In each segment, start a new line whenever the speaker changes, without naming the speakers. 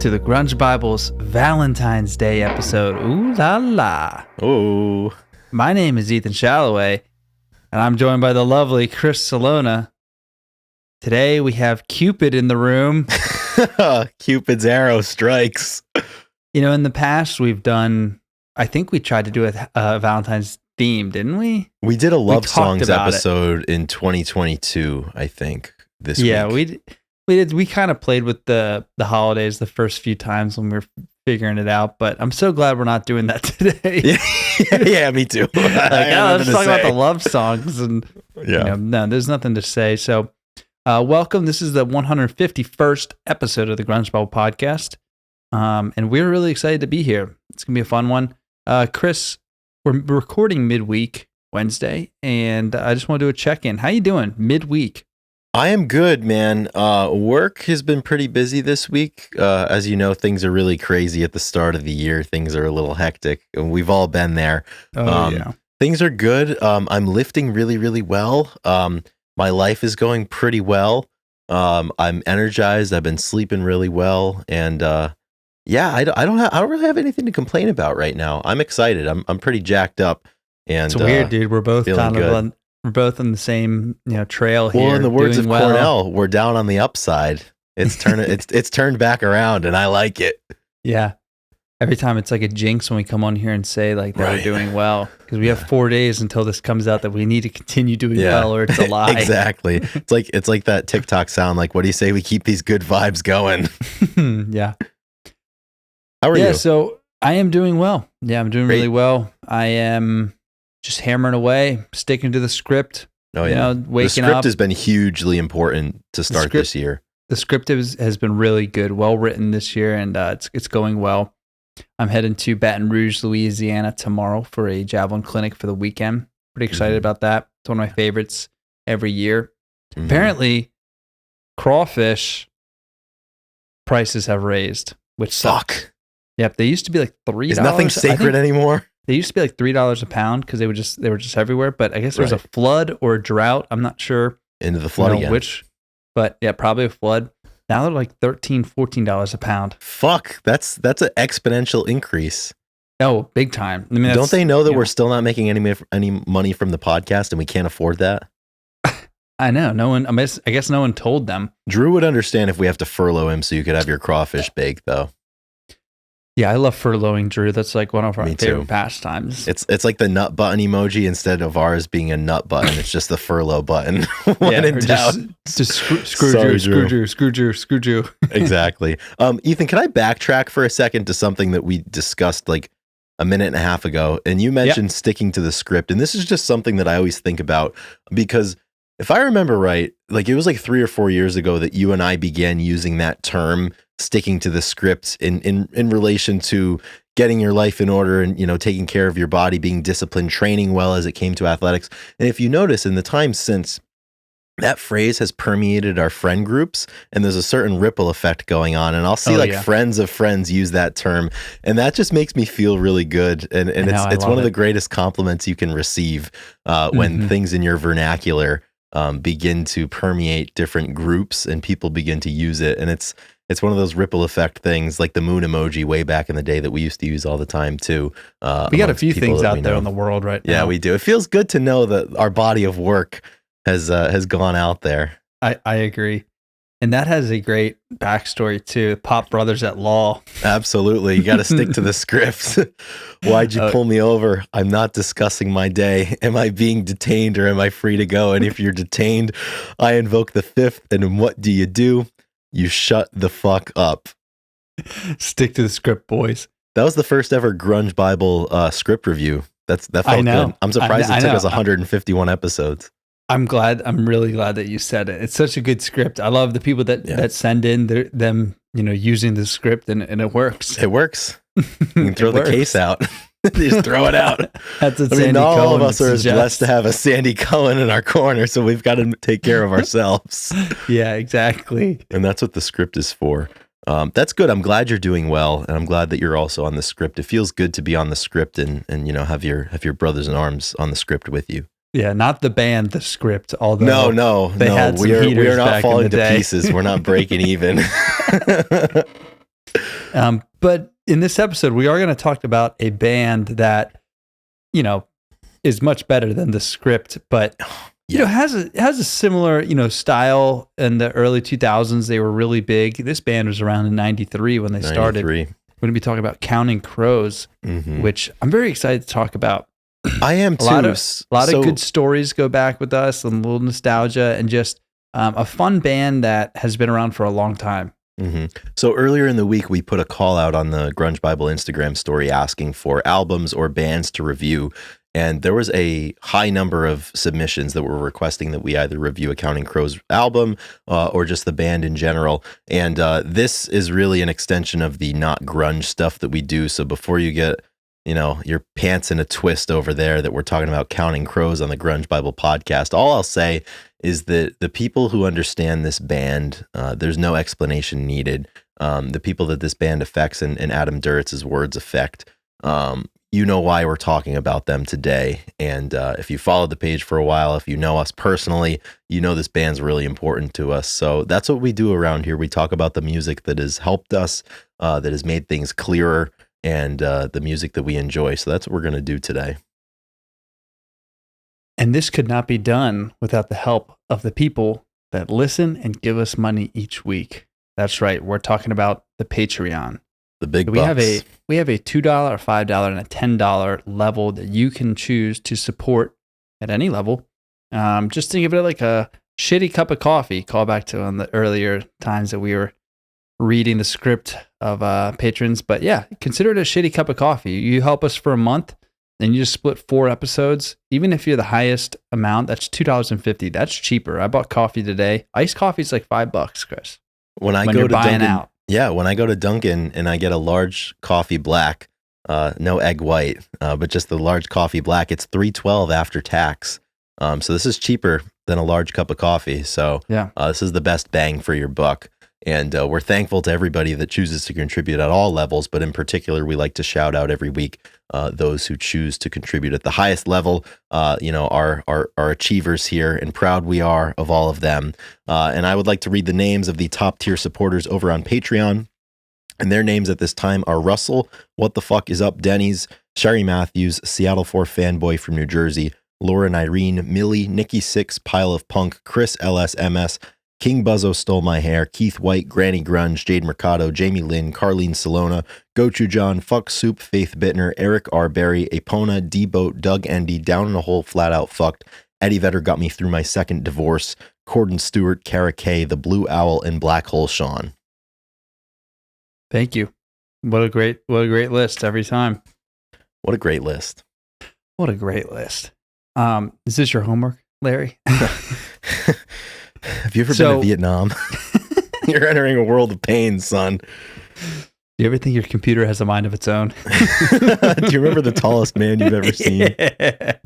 to the Grunge Bible's Valentine's Day episode. Ooh la la.
Oh.
My name is Ethan Shalloway, and I'm joined by the lovely Chris Salona. Today we have Cupid in the room.
Cupid's arrow strikes.
You know, in the past we've done, I think we tried to do a Valentine's theme, didn't we?
We did a love songs episode in 2022, I think, this week.
Yeah, we did. We kind of played with the holidays the first few times when we were figuring it out, but I'm so glad we're not doing that today.
Yeah, me too.
Let's talk about the love songs, and no, there's nothing to say. So, welcome. This is the 151st episode of the Grunge Bible podcast, and we're really excited to be here. It's gonna be a fun one. Chris, we're recording midweek Wednesday, and I just want to do a check-in. How you doing midweek?
I am good, man. Work has been pretty busy this week. As you know, things are really crazy at the start of the year. Things are a little hectic, and we've all been there. Things are good. I'm lifting really, really well. My life is going pretty well. I'm energized. I've been sleeping really well, and I don't really have anything to complain about right now. I'm excited. I'm pretty jacked up. And
it's weird, dude. We're both kind of we're both on the same trail here.
Well, in the words of Cornell, we're down on the upside. It's turned back around, and I like it.
Yeah. Every time it's like a jinx when we come on here and say like that we're doing well, because we have 4 days until this comes out that we need to continue doing well, or it's a lie.
Exactly. It's like that TikTok sound. Like, what do you say we keep these good vibes going?
Yeah.
How are you?
Yeah. So I am doing well. Yeah, I'm doing really well. I am just hammering away, sticking to the script.
Oh yeah,
waking up.
The script has been hugely important to start this year.
The script has been really good, well written this year, and it's going well. I'm heading to Baton Rouge, Louisiana tomorrow for a javelin clinic for the weekend. Pretty excited about that. It's one of my favorites every year. Mm-hmm. Apparently, crawfish prices have raised, which sucks. Yep, they used to be like $3.
Is nothing sacred anymore?
They used to be like $3 a pound because they were just everywhere. But I guess there was a flood or a drought. I'm not sure.
Into the flood again.
But yeah, probably a flood. Now they're like $13, $14 a pound.
Fuck, that's an exponential increase.
Oh, big time. I mean,
don't they know that we're still not making any money from the podcast and we can't afford that?
I know. No one. I guess no one told them.
Drew would understand if we have to furlough him so you could have your crawfish baked, though.
Yeah, I love furloughing Drew. That's like one of our favorite pastimes.
It's like the nut button emoji instead of ours being a nut button. It's just the furlough button. When in doubt.
Just screw Drew.
Exactly. Ethan, can I backtrack for a second to something that we discussed like a minute and a half ago? And you mentioned sticking to the script. And this is just something that I always think about, because if I remember right, like it was like 3 or 4 years ago that you and I began using that term, sticking to the script in relation to getting your life in order and, taking care of your body, being disciplined, training well as it came to athletics. And if you notice, in the time since, that phrase has permeated our friend groups, and there's a certain ripple effect going on. And I'll see friends of friends use that term, and that just makes me feel really good. And it's one of the greatest compliments you can receive when things in your vernacular begin to permeate different groups and people begin to use it. And it's one of those ripple effect things, like the moon emoji way back in the day that we used to use all the time too.
We got a few things out there in the world right now.
Yeah, we do. It feels good to know that our body of work has gone out there.
I agree. And that has a great backstory too. Pop Brothers at Law.
Absolutely. You got to stick to the script. Why'd you pull me over? I'm not discussing my day. Am I being detained or am I free to go? And if you're detained, I invoke the fifth. And what do? You shut the fuck up.
Stick to the script, boys.
That was the first ever Grunge Bible script review. That felt good. I'm surprised it took us 151 episodes.
I'm really glad that you said it. It's such a good script. I love the people that send in them, using the script, and it works.
It works. You can throw the case out. Just throw it out.
That's what Sandy Cohen
all of us are as blessed to have a Sandy Cohen in our corner, so we've got to take care of ourselves.
Yeah, exactly.
And that's what the script is for. That's good. I'm glad you're doing well, and I'm glad that you're also on the script. It feels good to be on the script and have your brothers in arms on the script with you.
Yeah, not the band, the script. Although
no,
we are
not falling to pieces. We're not breaking even.
But in this episode, we are going to talk about a band that, is much better than the script, but has a similar, style. In the early 2000s, they were really big. This band was around in 93 when they started. We're going to be talking about Counting Crows, which I'm very excited to talk about.
I am too.
A lot of good stories go back with us, and a little nostalgia, and just a fun band that has been around for a long time.
So earlier in the week, we put a call out on the Grunge Bible Instagram story asking for albums or bands to review. And there was a high number of submissions that were requesting that we either review a Counting Crows album or just the band in general. And this is really an extension of the not grunge stuff that we do. So before you get, your pants in a twist over there that we're talking about Counting Crows on the Grunge Bible podcast, all I'll say is that the people who understand this band, there's no explanation needed. The people that this band affects and Adam Duritz's words affect, you know why we're talking about them today. And if you followed the page for a while, if you know us personally, you know this band's really important to us. So that's what we do around here. We talk about the music that has helped us, that has made things clearer, and the music that we enjoy. So that's what we're going to do today.
And this could not be done without the help of the people that listen and give us money each week. That's right. We're talking about the Patreon.
The big
we
bucks.
have a $2, $5, and a $10 level that you can choose to support at any level. Just think of it like a shitty cup of coffee. Call back to on the earlier times that we were reading the script of patrons. But yeah, consider it a shitty cup of coffee. You help us for a month, and you just split 4 episodes. Even if you're the highest amount, that's $2.50. That's cheaper. I bought coffee today. Iced coffee is like $5, Chris.
When you're buying out. Yeah, when I go to Dunkin' and I get a large coffee black, no egg white, but just the large coffee black, it's $3.12 after tax. So this is cheaper than a large cup of coffee. So this is the best bang for your buck. And we're thankful to everybody that chooses to contribute at all levels, but in particular, we like to shout out every week those who choose to contribute at the highest level. Our achievers here, and proud we are of all of them. And I would like to read the names of the top tier supporters over on Patreon. And their names at this time are Russell, What the Fuck Is Up Denny's, Sherry Matthews, Seattle 4 Fanboy from New Jersey, Laura and Irene, Millie, Nikki 6, Pile of Punk, Chris LSMS, King Buzzo Stole My Hair, Keith White, Granny Grunge, Jade Mercado, Jamie Lynn, Carlene Salona, Gochu John, Fuck Soup, Faith Bittner, Eric R. Berry, Apona, D-Boat, Doug Endy, Down in a Hole, Flat Out Fucked, Eddie Vedder Got Me Through My Second Divorce, Corden Stewart, Kara K, The Blue Owl, and Black Hole Sean.
Thank you. What a great list every time.
What a great list.
What a great list. Is this your homework, Larry?
Have you ever been to Vietnam? You're entering a world of pain, son.
Do you ever think your computer has a mind of its own?
Do you remember the tallest man you've ever seen?
Yeah.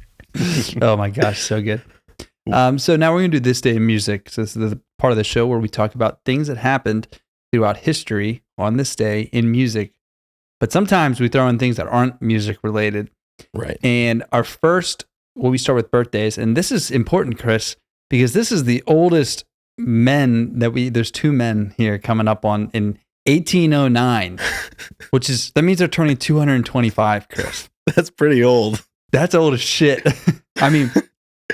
Oh my gosh, so good. So now we're going to do This Day in Music. So this is the part of the show where we talk about things that happened throughout history on this day in music. But sometimes we throw in things that aren't music related.
Right.
And our first, we start with birthdays. And this is important, Chris, because this is the oldest men there's 2 men here coming up on in 1809, that means they're turning 225, Chris.
That's pretty old.
That's old as shit. I mean,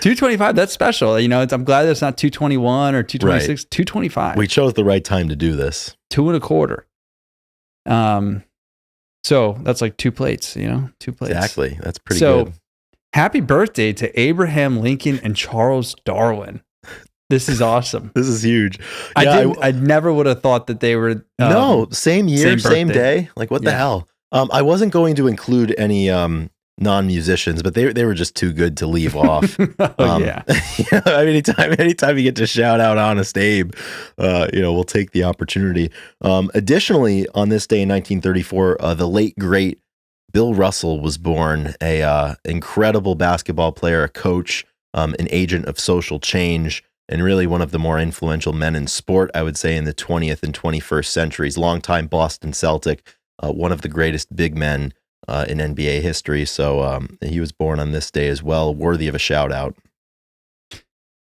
225, that's special. I'm glad it's not 221 or 226, right. 225.
We chose the right time to do this.
2 1/4. So that's like 2 plates, 2 plates.
Exactly. That's pretty good.
Happy birthday to Abraham Lincoln and Charles Darwin. This is awesome.
This is huge.
I never would have thought that they were.
No, same year, same day. Like, what the hell? I wasn't going to include any non-musicians, but they were just too good to leave off. Anytime you get to shout out Honest Abe, we'll take the opportunity. Additionally, on this day in 1934, the late, great Bill Russell was born, a incredible basketball player, a coach, an agent of social change, and really one of the more influential men in sport, I would say, in the 20th and 21st centuries. Longtime Boston Celtic, one of the greatest big men in NBA history. So he was born on this day as well, worthy of a shout out.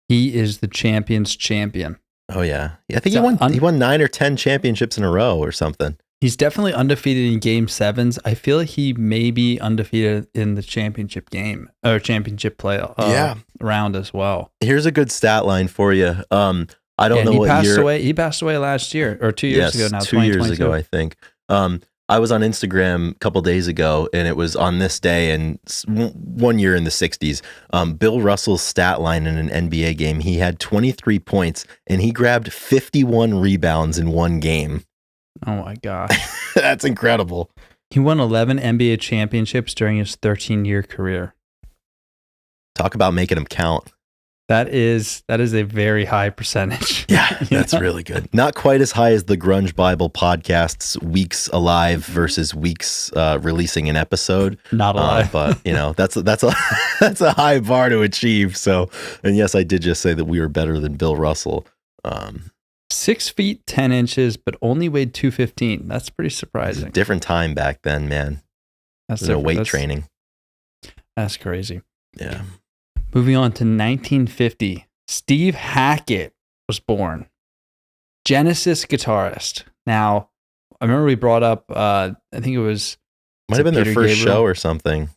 He is the champion's champion.
Oh yeah, I think he won 9 or 10 championships in a row or something.
He's definitely undefeated in game sevens. I feel like he may be undefeated in the championship game or championship play round as well.
Here's a good stat line for you. I don't know what year.
He passed away last year or 2 years ago now.
2 years ago, I think. I was on Instagram a couple days ago, and it was on this day and 1 year in the 60s. Bill Russell's stat line in an NBA game, he had 23 points, and he grabbed 51 rebounds in one game.
Oh my gosh.
That's incredible.
He won 11 NBA championships during his 13-year career.
Talk about making them count.
That is a very high percentage.
Yeah, that's really good. Not quite as high as the Grunge Bible podcast's weeks alive versus weeks releasing an episode.
Not alive,
but that's a high bar to achieve. So, and yes, I did just say that we were better than Bill Russell.
6 feet 10 inches, but only weighed 215. That's pretty surprising.
It's a different time back then, man. That's no weight training.
That's crazy.
Yeah.
Moving on to 1950, Steve Hackett was born. Genesis guitarist. Now, I remember we brought up, I think it was...
Might have been their first show or something.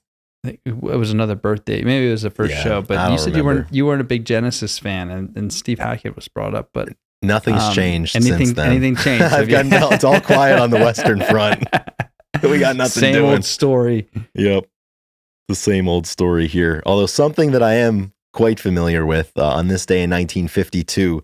It was another birthday. Maybe it was the first show, but you said you weren't a big Genesis fan, and Steve Hackett was brought up, but...
Nothing's changed since then.
Anything changed?
It's all quiet on the Western Front. We got nothing doing.
Same old story.
Yep. The same old story here. Although something that I am quite familiar with, on this day in 1952,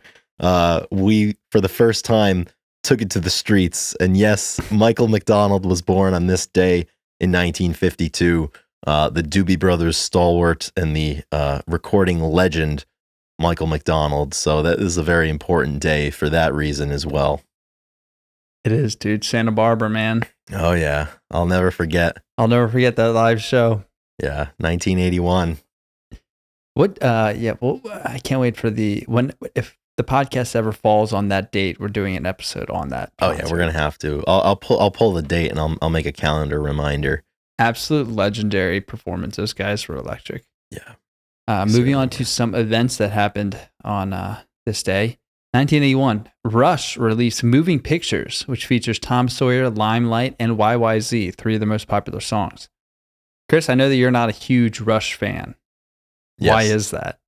we, for the first time, took it to the streets. And yes, Michael McDonald was born on this day in 1952. The Doobie Brothers stalwart and the recording legend, Michael McDonald. So that is a very important day for that reason as well.
It is, dude. Santa Barbara, man.
Oh, yeah. I'll never forget
that live show.
Yeah, 1981.
Well, I can't wait for if the podcast ever falls on that date, we're doing an episode on that concert.
Oh yeah, we're gonna have to. I'll pull the date and I'll make a calendar reminder.
Absolute legendary performance. Those guys were electric.
Yeah.
Moving on to some events that happened on this day. 1981, Rush released Moving Pictures, which features Tom Sawyer, Limelight, and YYZ, 3 of the most popular songs. Chris, I know that you're not a huge Rush fan. Yes. Why is that?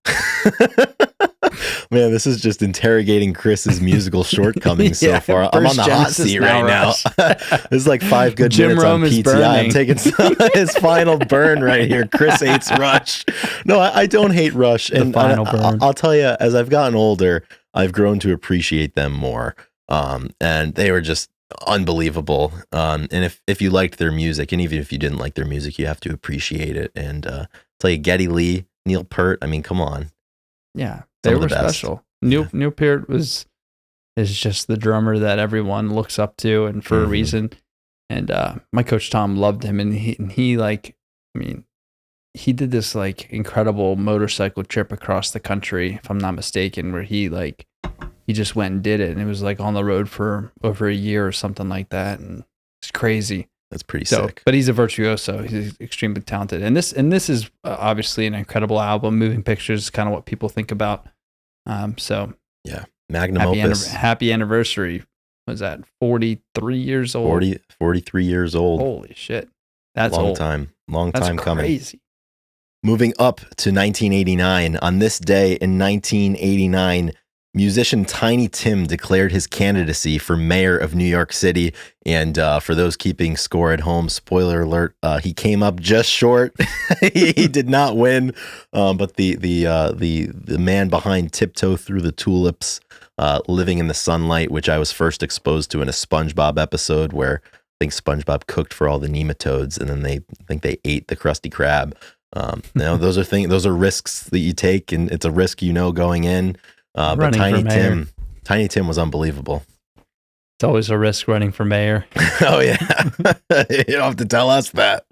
Man, this is just interrogating Chris's musical shortcomings so far. I'm on the hot seat right now. This is like 5 good
Jim
minutes
Rome
on PTI. I'm taking his final burn right here. Chris hates Rush. No, I don't hate Rush. And I'll tell you, as I've gotten older, I've grown to appreciate them more. And they were just unbelievable. And if you liked their music, and even if you didn't like their music, you have to appreciate it. And tell you, Geddy Lee, Neil Peart, I mean, come on.
Yeah, they were special. Neil Peart is just the drummer that everyone looks up to, and for a reason. And my coach Tom loved him, and he did this like incredible motorcycle trip across the country, if I'm not mistaken, where he just went and did it, and it was like on the road for over a year or something like that, and it's crazy.
That's pretty sick.
But he's a virtuoso. He's extremely talented, and this is obviously an incredible album. Moving Pictures is kind of what people think about. So
yeah, magnum opus.
Happy anniversary. Was that 43 years old?
43 years old.
Holy shit, that's
long
old.
Long
that's
time coming.
Crazy.
Moving up to 1989. On this day in 1989. Musician Tiny Tim declared his candidacy for mayor of New York City. And for those keeping score at home, spoiler alert, he came up just short. He did not win. But the man behind Tiptoe Through the Tulips, Living in the Sunlight, which I was first exposed to in a SpongeBob episode where I think SpongeBob cooked for all the nematodes and then they ate the Krusty Krab. Those are risks that you take, and it's a risk going in. But Tiny Tim was unbelievable.
It's always a risk running for mayor.
Oh yeah. You don't have to tell us that.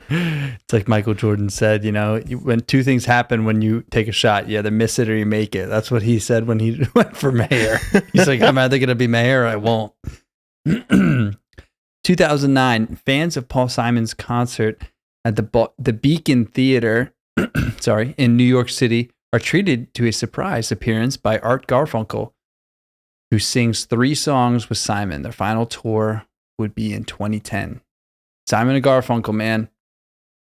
It's like Michael Jordan said, when 2 things happen when you take a shot, you either miss it or you make it. That's what he said when he went for mayor. He's like, I'm either going to be mayor or I won't. 2009, fans of Paul Simon's concert at the Beacon Theater, in New York City, are treated to a surprise appearance by Art Garfunkel, who sings 3 songs with Simon. Their final tour would be in 2010. Simon and Garfunkel, man.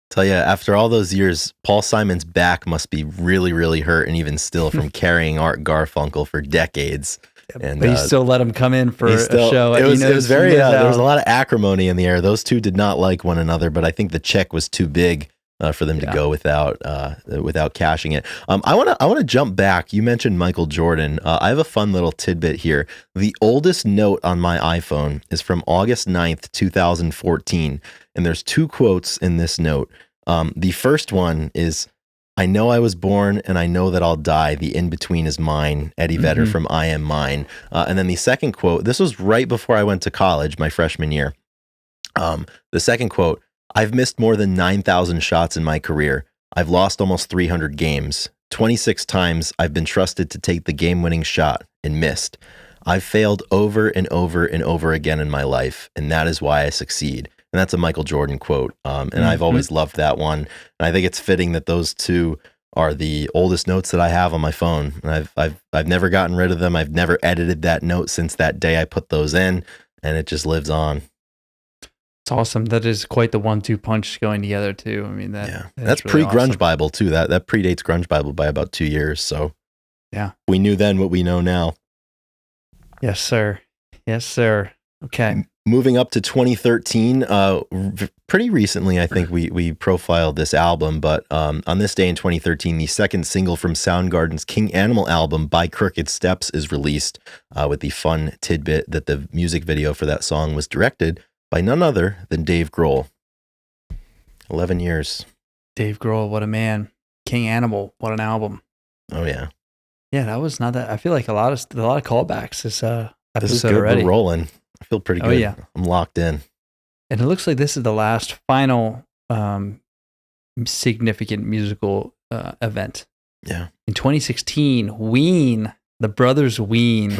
Tell you, after all those years, Paul Simon's back must be really, really hurt, and even still from carrying Art Garfunkel for decades. And
but you still let him come in for a show.
It was very. There was a lot of acrimony in the air. Those two did not like one another, but I think the check was too big for them to go without cashing it. I want to jump back. You mentioned Michael Jordan. I have a fun little tidbit here. The oldest note on my iPhone is from August 9th, 2014, and there's two quotes in this note. The first one is, "I know I was born and I know that I'll die. The in-between is mine." Eddie Vedder from I Am Mine. And then the second quote, this was right before I went to college, my freshman year. The second quote, "I've missed more than 9,000 shots in my career. I've lost almost 300 games. 26 times I've been trusted to take the game-winning shot and missed. I've failed over and over and over again in my life, and that is why I succeed." And that's a Michael Jordan quote. And I've always loved that one. And I think it's fitting that those two are the oldest notes that I have on my phone. And I've never gotten rid of them. I've never edited that note since that day I put those in, and it just lives on.
It's awesome. That is quite the 1-2 punch going together too. I mean,
that's really pre-Grunge awesome. Bible too. That predates Grunge Bible by about 2 years. So
yeah,
we knew then what we know now.
Yes, sir. Yes, sir. Okay.
Moving up to 2013, pretty recently, I think we profiled this album, but on this day in 2013, the second single from Soundgarden's King Animal album, By Crooked Steps, is released with the fun tidbit that the music video for that song was directed by none other than Dave Grohl. 11 years.
Dave Grohl, what a man. King Animal, what an album.
Oh, yeah.
Yeah, that was not that. I feel like a lot of callbacks this episode
this is good.
Already.
We're rolling. I feel pretty good.
Oh, yeah.
I'm locked in.
And it looks like this is the last final significant musical event.
Yeah.
In 2016, Ween, the brothers Ween,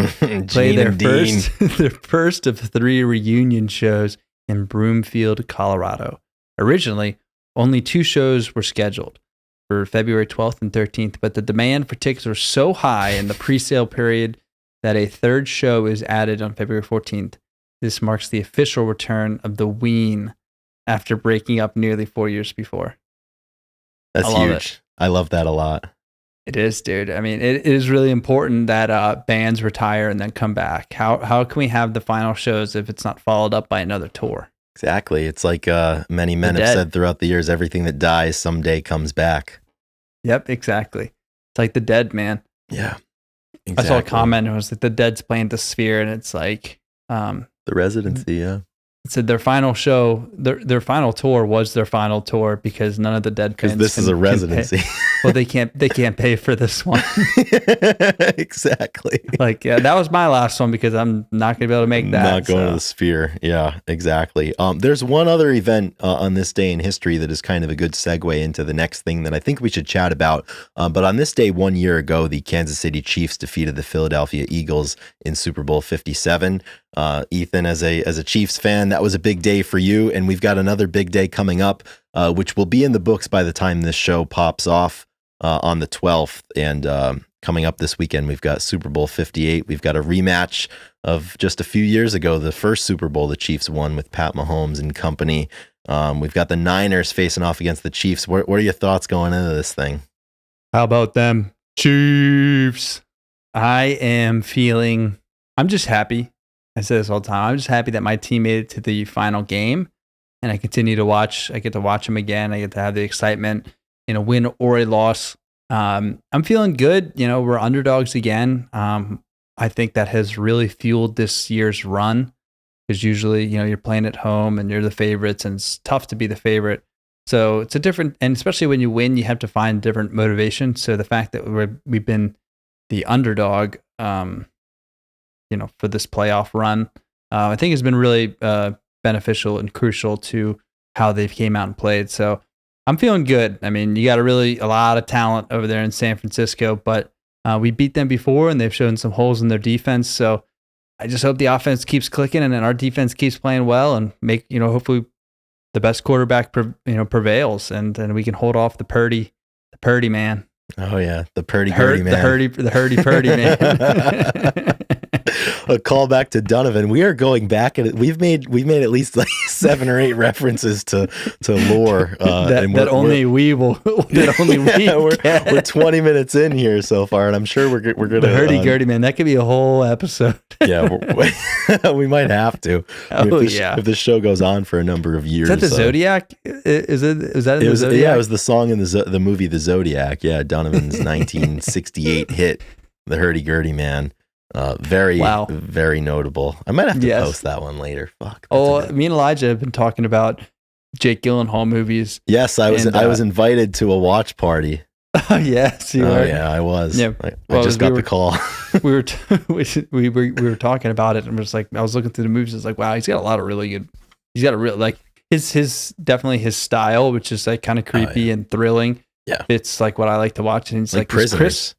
play their first of 3 reunion shows in Broomfield, Colorado. Originally, only 2 shows were scheduled for February 12th and 13th, but the demand for tickets was so high in the pre-sale period that a 3rd show is added on February 14th. This marks the official return of the Ween after breaking up nearly 4 years before.
That's huge. I love that a lot.
It is, dude. I mean, it is really important that bands retire and then come back. How can we have the final shows if it's not followed up by another tour?
Exactly. It's like many men have said throughout the years, everything that dies someday comes back.
Yep, exactly. It's like the Dead, man.
Yeah. Exactly.
I saw a comment, it was that the Dead's playing the Sphere, and it's like...
the Residency, yeah.
It said their final show, their final tour was their final tour because none of the Dead fans.
Because this is a residency.
Well, they can't pay for this one.
Exactly.
Like, yeah, that was my last one because I'm not going to be able to make that.
Not going to the Sphere. Yeah, exactly. There's one other event on this day in history that is kind of a good segue into the next thing that I think we should chat about. But on this day 1 year ago, the Kansas City Chiefs defeated the Philadelphia Eagles in Super Bowl 57. Ethan, as a Chiefs fan, that was a big day for you, and we've got another big day coming up, which will be in the books by the time this show pops off on the 12th. And coming up this weekend, we've got Super Bowl 58. We've got a rematch of just a few years ago, the first Super Bowl the Chiefs won with Pat Mahomes and company. We've got the Niners facing off against the Chiefs. What are your thoughts going into this thing?
How about them Chiefs? I'm just happy. I say this all the time. I'm just happy that my team made it to the final game, and I continue to watch. I get to watch them again. I get to have the excitement in a win or a loss. I'm feeling good. We're underdogs again. I think that has really fueled this year's run because usually, you're playing at home and you're the favorites, and it's tough to be the favorite. So it's a different, and especially when you win, you have to find different motivation. So the fact that we've been the underdog, for this playoff run, I think has been really beneficial and crucial to how they've came out and played. So I'm feeling good. I mean, you got a lot of talent over there in San Francisco, but we beat them before and they've shown some holes in their defense. So I just hope the offense keeps clicking and then our defense keeps playing well and hopefully the best quarterback prevails and we can hold off the Purdy man.
Oh yeah, the Purdy man.
The Hurdy Purdy man.
A callback to Donovan. We are going back, and we've made at least like 7 or 8 references to lore.
That only we
we're 20 minutes in here so far, and I'm sure we're gonna
the hurdy-gurdy, man. That could be a whole episode.
Yeah, we might have to. If this show goes on for a number of years.
Is that the Zodiac? Is that in the Zodiac?
Yeah, it was the song in the movie The Zodiac. Yeah, Donovan's 1968 hit, The Hurdy-Gurdy Man. Very notable. I might have to post that one later. Fuck.
Me and Elijah have been talking about Jake Gyllenhaal movies.
Yes, I was invited to a watch party.
Yes, you were.
Yeah, I was.
Yeah.
I just got the call.
we were talking about it, and was like, I was looking through the movies. It's like, wow, he's got a lot of really good. He's got a real like his definitely his style, which is like kind of creepy and thrilling.
Yeah,
it's like what I like to watch. And it's like
Prisoners.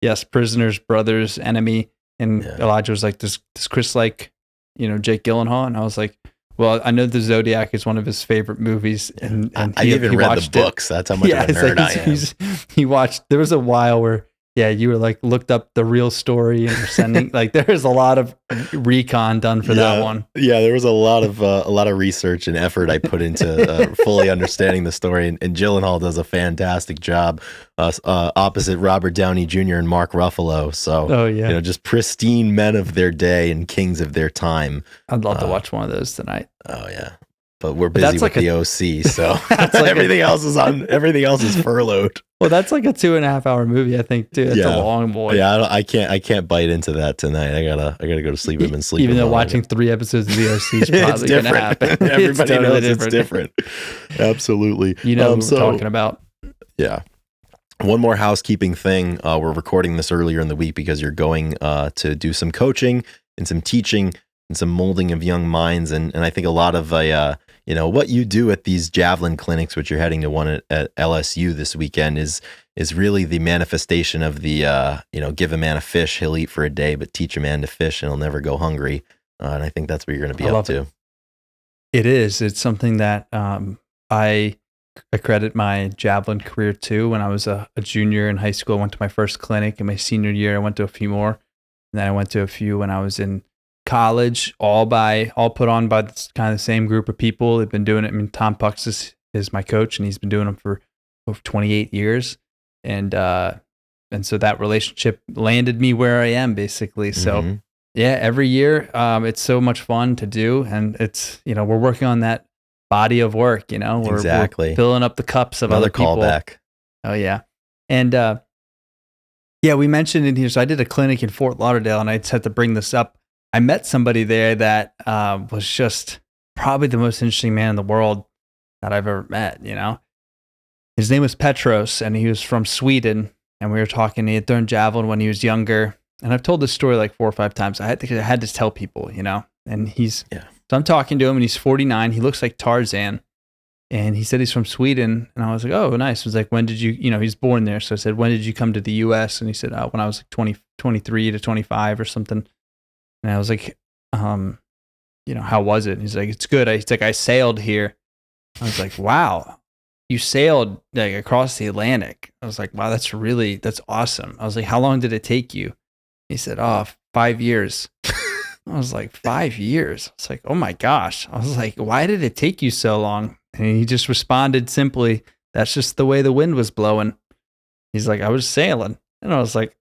Yes, Prisoners, Brothers, Enemy. And Elijah was like, does Chris like, Jake Gyllenhaal? And I was like, well, I know The Zodiac is one of his favorite movies. And
I even read the books. That's how much of a nerd I am.
He watched, there was a while where, you were like, looked up the real story and were sending, like, there's a lot of recon done for that one.
Yeah, there was a lot of research and effort I put into fully understanding the story. And Gyllenhaal does a fantastic job opposite Robert Downey Jr. and Mark Ruffalo. So, just pristine men of their day and kings of their time.
I'd love to watch one of those tonight.
Oh, yeah. But we're busy with the OC, so everything else is furloughed.
Well, that's like a 2.5 hour movie, I think, too. It's a long boy.
Yeah, I can't bite into that tonight. I gotta go to sleep. I've been sleeping.
Even though watching 3 episodes of the OC is probably going to happen.
Everybody knows it's different. Absolutely.
You know what we're talking about.
Yeah. One more housekeeping thing. We're recording this earlier in the week because you're going to do some coaching and some teaching and some molding of young minds. And I think a lot of what you do at these javelin clinics, which you're heading to one at LSU this weekend, is really the manifestation of the give a man a fish, he'll eat for a day, but teach a man to fish and he'll never go hungry. And I think that's what you're going to be up to.
It is. It's something that I credit my javelin career to. When I was a junior in high school, I went to my first clinic. In my senior year, I went to a few more, and then I went to a few when I was in college, all put on by kind of the same group of people. They've been doing it. I mean, Tom Pucks is my coach, and he's been doing them for over 28 years. And so that relationship landed me where I am, basically. So every year, it's so much fun to do. And it's, we're working on that body of work, we're filling up the cups of other people.
Callback.
Oh yeah. And, we mentioned in here, so I did a clinic in Fort Lauderdale, and I just had to bring this up. I met somebody there that was just probably the most interesting man in the world that I've ever met, His name was Petros, and he was from Sweden, and we were talking. He had thrown javelin when he was younger, and I've told this story like 4 or 5 times. I had to tell people, and so I'm talking to him, and he's 49. He looks like Tarzan, and he said he's from Sweden, and I was like, oh, nice. I was like, when did you, he's born there. So I said, when did you come to the U.S.? And he said, when I was like 23 to 25 or something. And I was like, how was it? And he's like, it's good. He's like, I sailed here. I was like, wow, you sailed like across the Atlantic. I was like, wow, that's awesome. I was like, how long did it take you? He said, 5 years. I was like, 5 years. I was like, oh my gosh. I was like, why did it take you so long? And he just responded simply, that's just the way the wind was blowing. He's like, I was sailing. And I was like,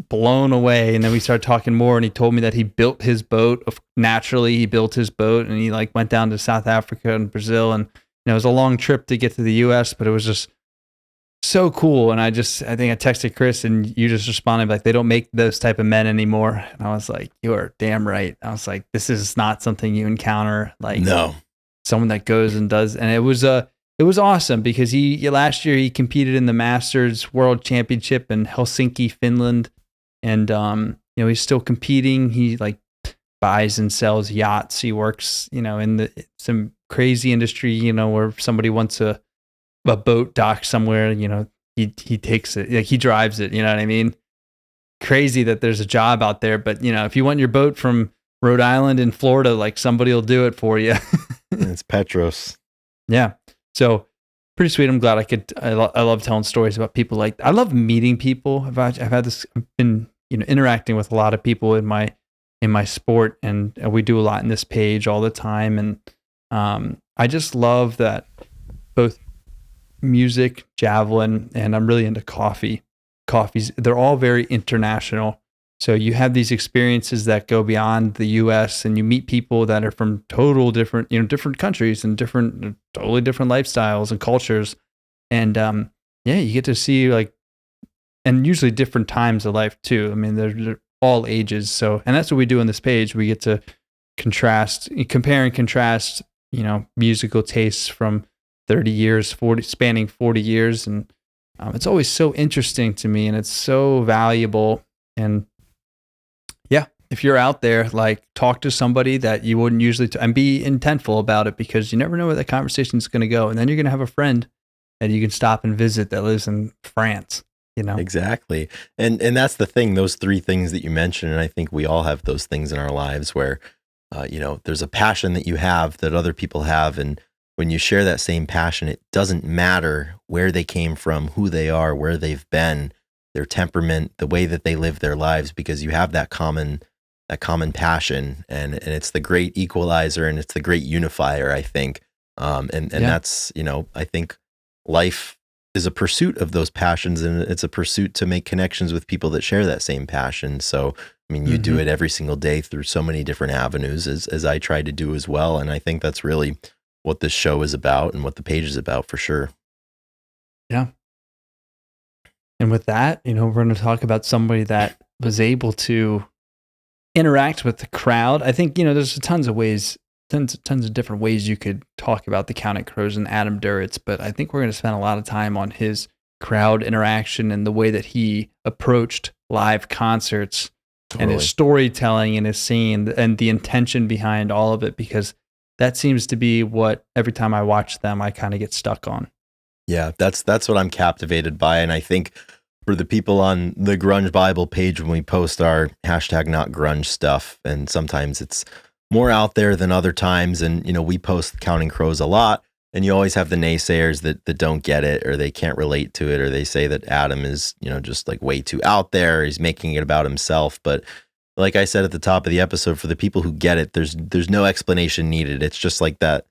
blown away. And then we started talking more, and he told me that he built his boat. Naturally, he built his boat, and he like went down to South Africa and Brazil, and it was a long trip to get to the US, but it was just so cool. And I think I texted Chris, and you just responded like, they don't make those type of men anymore. And I was like, you are damn right. I was like, this is not something you encounter, like someone that goes and does. And it was awesome because last year he competed in the Masters World Championship in Helsinki, Finland. And, he's still competing. He like buys and sells yachts. He works, in some crazy industry, where somebody wants a boat dock somewhere, he takes it, like he drives it, you know what I mean? Crazy that there's a job out there, but if you want your boat from Rhode Island and Florida, like somebody will do it for you.
It's Petros.
Yeah. So pretty sweet. I'm glad I love telling stories about people. Like I love meeting people. I've been, interacting with a lot of people in my in my sport, and we do a lot in this page all the time. And I just love that both music, javelin, and I'm really into coffee. Coffees, they're all very international. So you have these experiences that go beyond the US, and you meet people that are from total different, different countries and totally different lifestyles and cultures. And yeah, you get to see and usually different times of life too. I mean, they're all ages. So, and that's what we do on this page. We get to compare and contrast, musical tastes from 30 years, spanning 40 years. And it's always so interesting to me, and it's so valuable. And yeah, if you're out there, talk to somebody that you wouldn't usually, and be intentful about it, because you never know where that conversation is going to go. And then you're going to have a friend that you can stop and visit that lives in France.
Exactly. And that's the thing, those three things that you mentioned. And I think we all have those things in our lives where, there's a passion that you have that other people have. And when you share that same passion, it doesn't matter where they came from, who they are, where they've been, their temperament, the way that they live their lives, because you have that common passion. And it's the great equalizer, and it's the great unifier, I think. That's, I think life is a pursuit of those passions, and it's a pursuit to make connections with people that share that same passion. So, I mean, you do it every single day through so many different avenues, as I try to do as well. And I think that's really what this show is about, and what the page is about, for sure.
Yeah. And with that, we're going to talk about somebody that was able to interact with the crowd. I think, there's tons of different ways you could talk about the Counting Crows and Adam Duritz, but I think we're going to spend a lot of time on his crowd interaction and the way that he approached live concerts. Totally. And his storytelling and his singing and the intention behind all of it, because that seems to be what every time I watch them, I kind of get stuck on.
Yeah, that's what I'm captivated by. And I think for the people on the Grunge Bible page, when we post our #NotGrunge stuff, and sometimes it's more out there than other times. And, we post Counting Crows a lot, and you always have the naysayers that don't get it, or they can't relate to it, or they say that Adam is, just way too out there. He's making it about himself. But like I said at the top of the episode, for the people who get it, there's no explanation needed. It's just like that,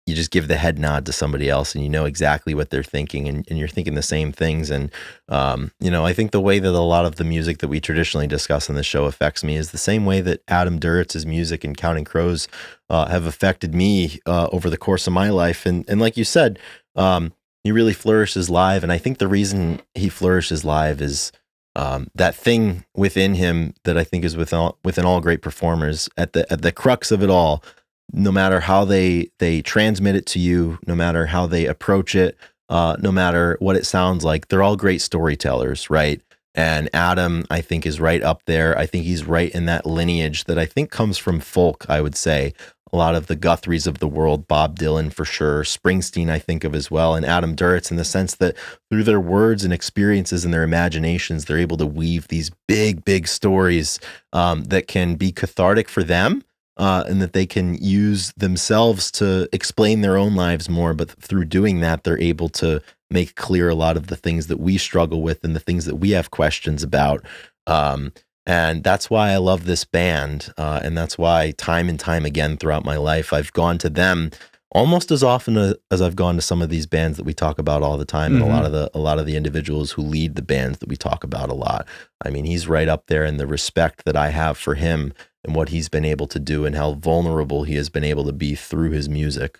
you just give the head nod to somebody else, and you know exactly what they're thinking, and you're thinking the same things. And, I think the way that a lot of the music that we traditionally discuss on the show affects me is the same way that Adam Duritz's music and Counting Crows have affected me over the course of my life. And like you said, he really flourishes live. And I think the reason he flourishes live is that thing within him that I think is within all great performers, at the crux of it all. No matter how they transmit it to you, no matter how they approach it, no matter what it sounds like, they're all great storytellers, right? And Adam, I think, is right up there. I think he's right in that lineage that I think comes from folk, I would say. A lot of the Guthries of the world, Bob Dylan for sure, Springsteen I think of as well, and Adam Duritz, in the sense that through their words and experiences and their imaginations, they're able to weave these big stories that can be cathartic for them. And that they can use themselves to explain their own lives more. But through doing that, they're able to make clear a lot of the things that we struggle with and the things that we have questions about. And that's why I love this band. And that's why time and time again throughout my life, I've gone to them almost as often as I've gone to some of these bands that we talk about all the time. And a lot of the individuals who lead the bands that we talk about a lot. I mean, he's right up there in the respect that I have for him and what he's been able to do, and how vulnerable he has been able to be through his music.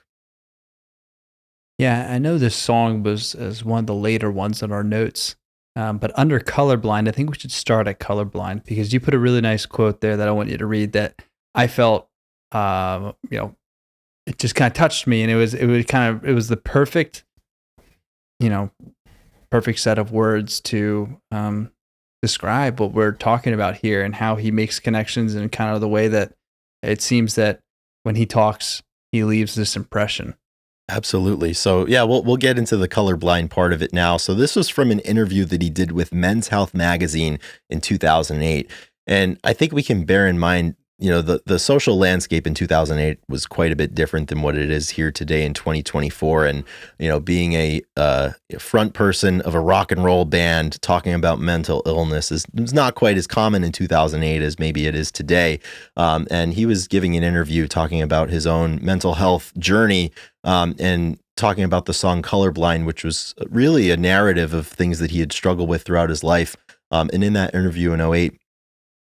Yeah, I know this song was as one of the later ones in our notes, but under Colorblind, I think we should start at Colorblind, because you put a really nice quote there that I want you to read that I felt, it just kind of touched me, and it was the perfect, perfect set of words to describe what we're talking about here, and how he makes connections, and kind of the way that it seems that when he talks, he leaves this impression.
Absolutely. So yeah, we'll get into the colorblind part of it now. So this was from an interview that he did with Men's Health magazine in 2008. And I think we can bear in mind, the social landscape in 2008 was quite a bit different than what it is here today in 2024. And, being a front person of a rock and roll band talking about mental illness is not quite as common in 2008 as maybe it is today. And he was giving an interview talking about his own mental health journey, and talking about the song Colorblind, which was really a narrative of things that he had struggled with throughout his life. And in that interview in '08,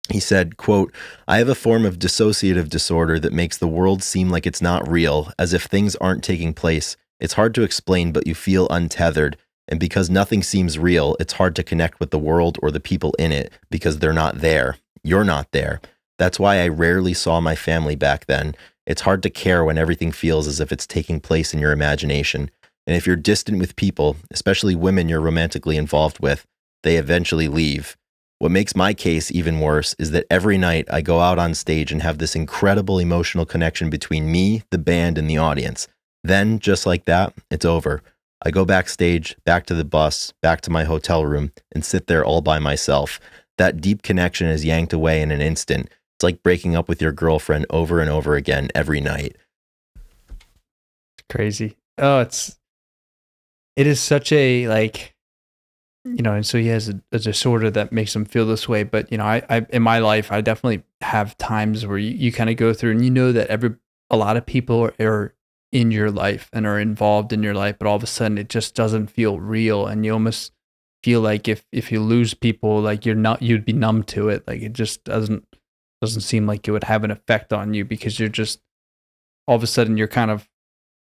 he said, quote, "I have a form of dissociative disorder that makes the world seem like it's not real, as if things aren't taking place. It's hard to explain, but you feel untethered. And because nothing seems real, it's hard to connect with the world or the people in it because they're not there. You're not there. That's why I rarely saw my family back then. It's hard to care when everything feels as if it's taking place in your imagination. And if you're distant with people, especially women you're romantically involved with, they eventually leave. What makes my case even worse is that every night I go out on stage and have this incredible emotional connection between me, the band, and the audience. Then, just like that, it's over. I go backstage, back to the bus, back to my hotel room, and sit there all by myself. That deep connection is yanked away in an instant. It's like breaking up with your girlfriend over and over again every night."
It's crazy. Oh, it is such a, like, and so he has a disorder that makes him feel this way. But, I in my life, I definitely have times where you kind of go through and that a lot of people are in your life and are involved in your life, but all of a sudden it just doesn't feel real. And you almost feel like if you lose people, like you'd be numb to it. Like it just doesn't seem like it would have an effect on you, because you're just, all of a sudden you're kind of,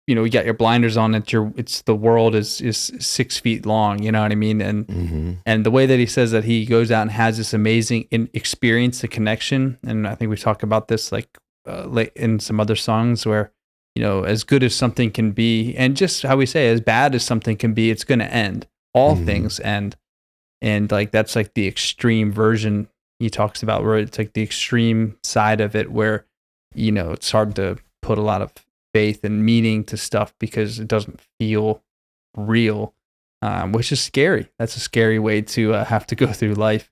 you got your blinders on. It's the world is 6 feet long. You know what I mean? And and the way that he says that he goes out and has this amazing experience, the connection. And I think we talk about this like in some other songs where, as good as something can be, and just how we say, as bad as something can be, it's going to end. All things end. And like, that's like the extreme version he talks about, where it's like the extreme side of it, where, it's hard to put a lot of faith and meaning to stuff because it doesn't feel real, which is scary. That's a scary way to have to go through life.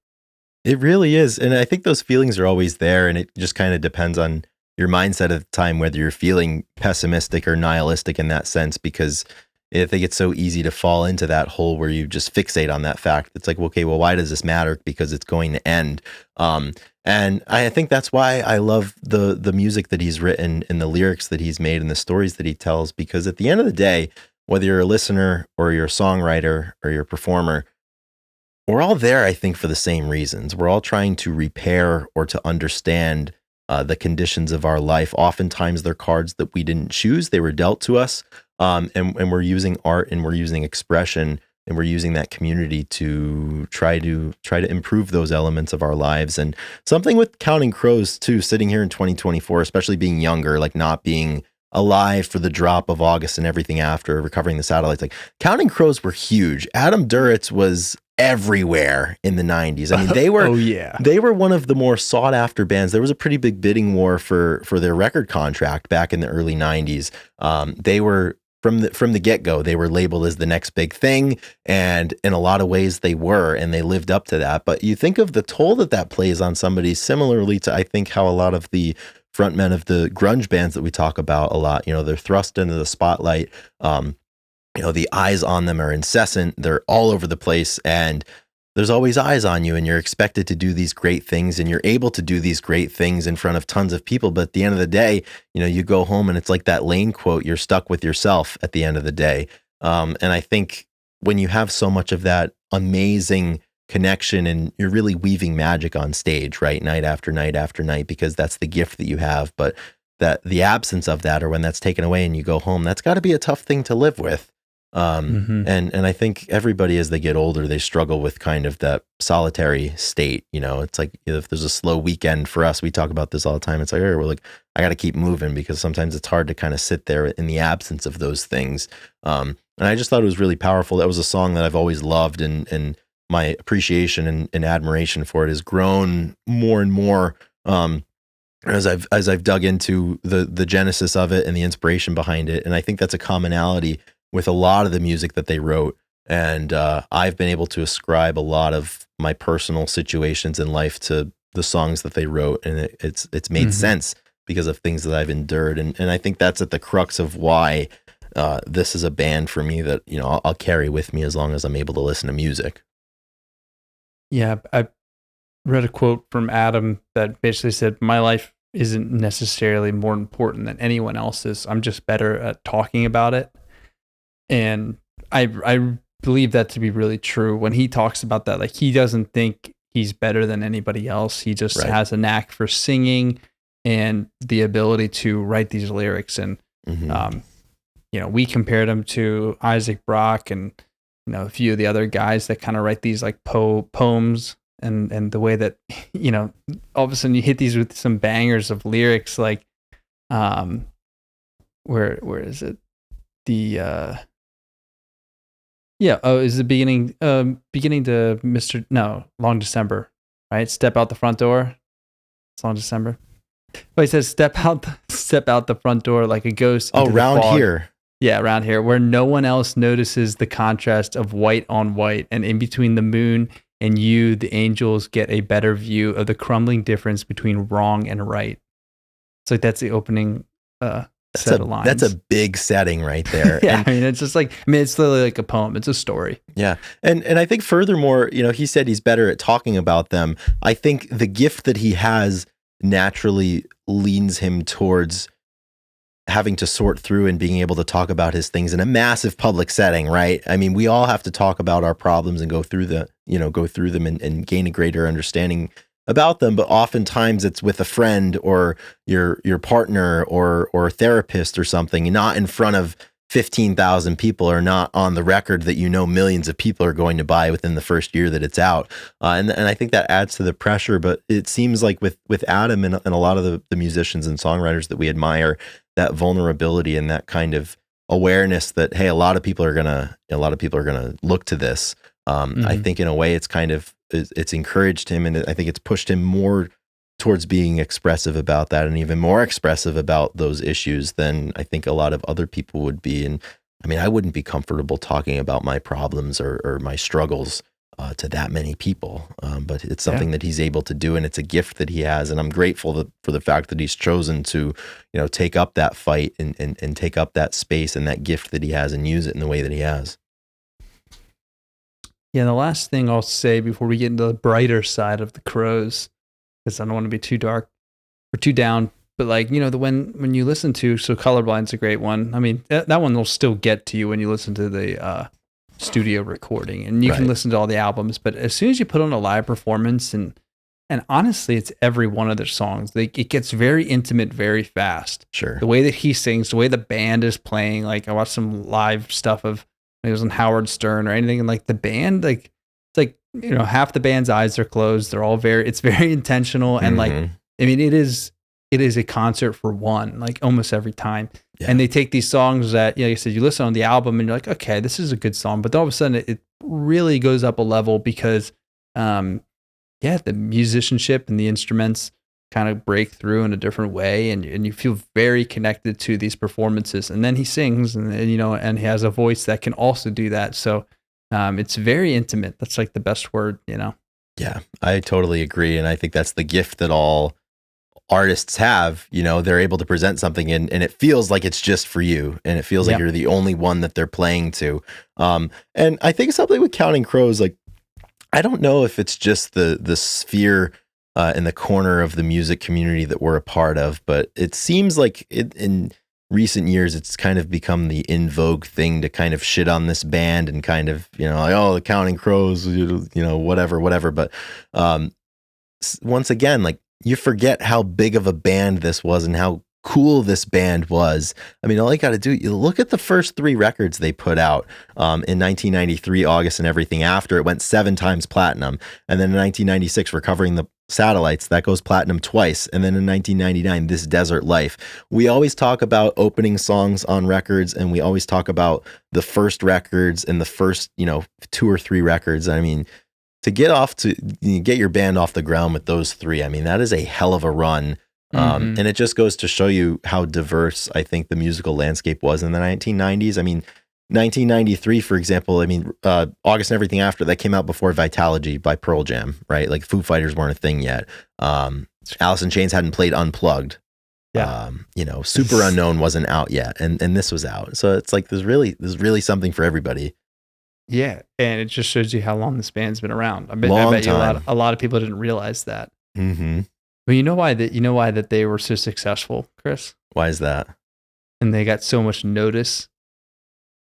It really is. And I think those feelings are always there, and it just kind of depends on your mindset at the time, whether you're feeling pessimistic or nihilistic in that sense, because I think it's so easy to fall into that hole where you just fixate on that fact. It's like, okay, well, why does this matter? Because it's going to end. And I think that's why I love the music that he's written and the lyrics that he's made and the stories that he tells, because at the end of the day, whether you're a listener or you're a songwriter or you're a performer, we're all there, I think, for the same reasons. We're all trying to repair or to understand the conditions of our life. Oftentimes they're cards that we didn't choose. They were dealt to us. And we're using art and we're using expression and we're using that community to try to improve those elements of our lives. And something with Counting Crows too, sitting here in 2024, especially being younger, like not being alive for the drop of August and everything after, recovering the satellites, like Counting Crows were huge. Adam Duritz was everywhere in the 90s. I mean, they were they were one of the more sought after bands. There was a pretty big bidding war for their record contract back in the early 90s. They were from the get-go, they were labeled as the next big thing, and in a lot of ways they were, and they lived up to that. But you think of the toll that plays on somebody, similarly to, I think, how a lot of the frontmen of the grunge bands that we talk about a lot, they're thrust into the spotlight. The eyes on them are incessant. They're all over the place, and there's always eyes on you, and you're expected to do these great things, and you're able to do these great things in front of tons of people. But at the end of the day, you go home and it's like that Lane quote, you're stuck with yourself at the end of the day. And I think when you have so much of that amazing connection and you're really weaving magic on stage, right? Night after night after night, because that's the gift that you have. But that the absence of that, or when that's taken away and you go home, that's got to be a tough thing to live with. And I think everybody, as they get older, they struggle with kind of that solitary state. It's like, if there's a slow weekend for us, we talk about this all the time. It's like, we're like, I got to keep moving, because sometimes it's hard to kind of sit there in the absence of those things. And I just thought it was really powerful. That was a song that I've always loved, and my appreciation and admiration for it has grown more and more. As I've dug into the genesis of it and the inspiration behind it. And I think that's a commonality with a lot of the music that they wrote. And I've been able to ascribe a lot of my personal situations in life to the songs that they wrote, and it's made sense because of things that I've endured, and I think that's at the crux of why this is a band for me that, you know, I'll carry with me as long as I'm able to listen to music.
Yeah, I read a quote from Adam that basically said, "My life isn't necessarily more important than anyone else's. I'm just better at talking about it." And I believe that to be really true. When he talks about that, like, he doesn't think he's better than anybody else. He just has a knack for singing and the ability to write these lyrics. And, you know, we compared him to Isaac Brock and, you know, a few of the other guys that kind of write these like poems, and the way that, you know, all of a sudden you hit these with some bangers of lyrics, like, where is it? The, is the beginning to Long December, right? Step out the front door. It's Long December. But he says, step out the front door like a ghost.
Oh, round here.
Yeah, around here, where no one else notices the contrast of white on white, and in between the moon and you, the angels get a better view of the crumbling difference between wrong and right. So that's the opening set of lines.
That's a big setting right there.
Yeah, and, I mean, it's just like, I mean, it's literally like a poem. It's a story.
Yeah. And I think furthermore, you know, he said he's better at talking about them. I think the gift that he has naturally leans him towards having to sort through and being able to talk about his things in a massive public setting, right? I mean, we all have to talk about our problems and go through them and gain a greater understanding about them. But oftentimes it's with a friend or your partner or therapist or something, not in front of 15,000 people, or not on the record that, you know, millions of people are going to buy within the first year that it's out. And I think that adds to the pressure. But it seems like with Adam and a lot of the musicians and songwriters that we admire, that vulnerability and that kind of awareness that, hey, a lot of people are gonna look to this. I think in a way it's encouraged him, and I think it's pushed him more towards being expressive about that, and even more expressive about those issues than I think a lot of other people would be. And I mean, I wouldn't be comfortable talking about my problems or my struggles to that many people, but it's something that he's able to do, and it's a gift that he has. And I'm grateful for the fact that he's chosen to, you know, take up that fight and take up that space and that gift that he has and use it in the way that he has.
Yeah, the last thing I'll say before we get into the brighter side of the Crows, because I don't want to be too dark or too down, but like, you know, when you listen to, so Colorblind's a great one. I mean, that one will still get to you when you listen to the studio recording, and you can listen to all the albums, but as soon as you put on a live performance, and honestly, it's every one of their songs, it gets very intimate very fast.
Sure.
The way that he sings, the way the band is playing, like I watched some live stuff of, it was on Howard Stern or anything, and like the band, like it's like, you know, half the band's eyes are closed. They're all it's very intentional, and like, I mean, it is a concert for one, like almost every time. Yeah. And they take these songs that, you know, like I said, you listen on the album and you're like, okay, this is a good song, but then all of a sudden it really goes up a level because, the musicianship and the instruments kind of break through in a different way, and you feel very connected to these performances. And then he sings, and you know, and he has a voice that can also do that. So it's very intimate. That's like the best word, you know?
Yeah, I totally agree. And I think that's the gift that all artists have. You know, they're able to present something and it feels like it's just for you, and it feels like you're the only one that they're playing to. And I think something with Counting Crows, like, I don't know if it's just the sphere in the corner of the music community that we're a part of, but it seems like in recent years, it's kind of become the in vogue thing to kind of shit on this band and kind of, you know, like, oh, the Counting Crows, you know, whatever. But once again, like, you forget how big of a band this was and how cool this band was. I mean, all you got to do, you look at the first 3 records they put out in 1993, August and everything after. It went 7 times platinum. And then in 1996, Recovering the Satellites, that goes platinum twice. And then in 1999, This Desert Life. We always talk about opening songs on records, and we always talk about the first records and the first, you know, 2 or 3 records. I mean, to get your band off the ground with those 3, I mean, that is a hell of a run. And it just goes to show you how diverse I think the musical landscape was in the 1990s. I mean, 1993, for example, I mean, August and Everything After, that came out before Vitalogy by Pearl Jam, right? Like Foo Fighters weren't a thing yet. Alice in Chains hadn't played Unplugged.
Yeah.
Super Unknown wasn't out yet, and this was out. So it's like there's really something for everybody.
Yeah, and it just shows you how long this band's been around. I bet you a lot of people didn't realize that.
Mm-hmm.
But you know why that they were so successful, Chris?
Why is that?
And they got so much notice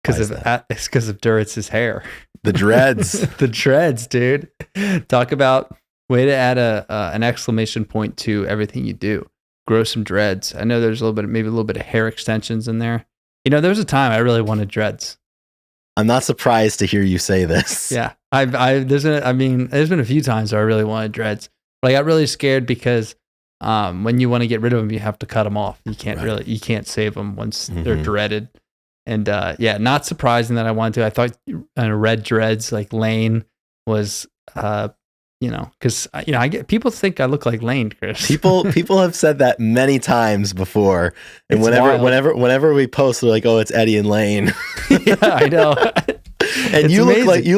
because of Duritz's hair.
The dreads.
The dreads, dude. Talk about way to add an exclamation point to everything you do. Grow some dreads. I know there's maybe a little bit of hair extensions in there. There was a time I really wanted dreads.
I'm not surprised to hear you say this.
Yeah, there's been a few times where I really wanted dreads, but I got really scared because when you want to get rid of them, you have to cut them off. You can't you can't save them once they're dreaded. And not surprising that I wanted to. I thought red dreads like Lane was, because I get people think I look like Lane, Chris.
People have said that many times before, and whenever we post, they're like, "Oh, it's Eddie and Lane."
Yeah, I know.
And you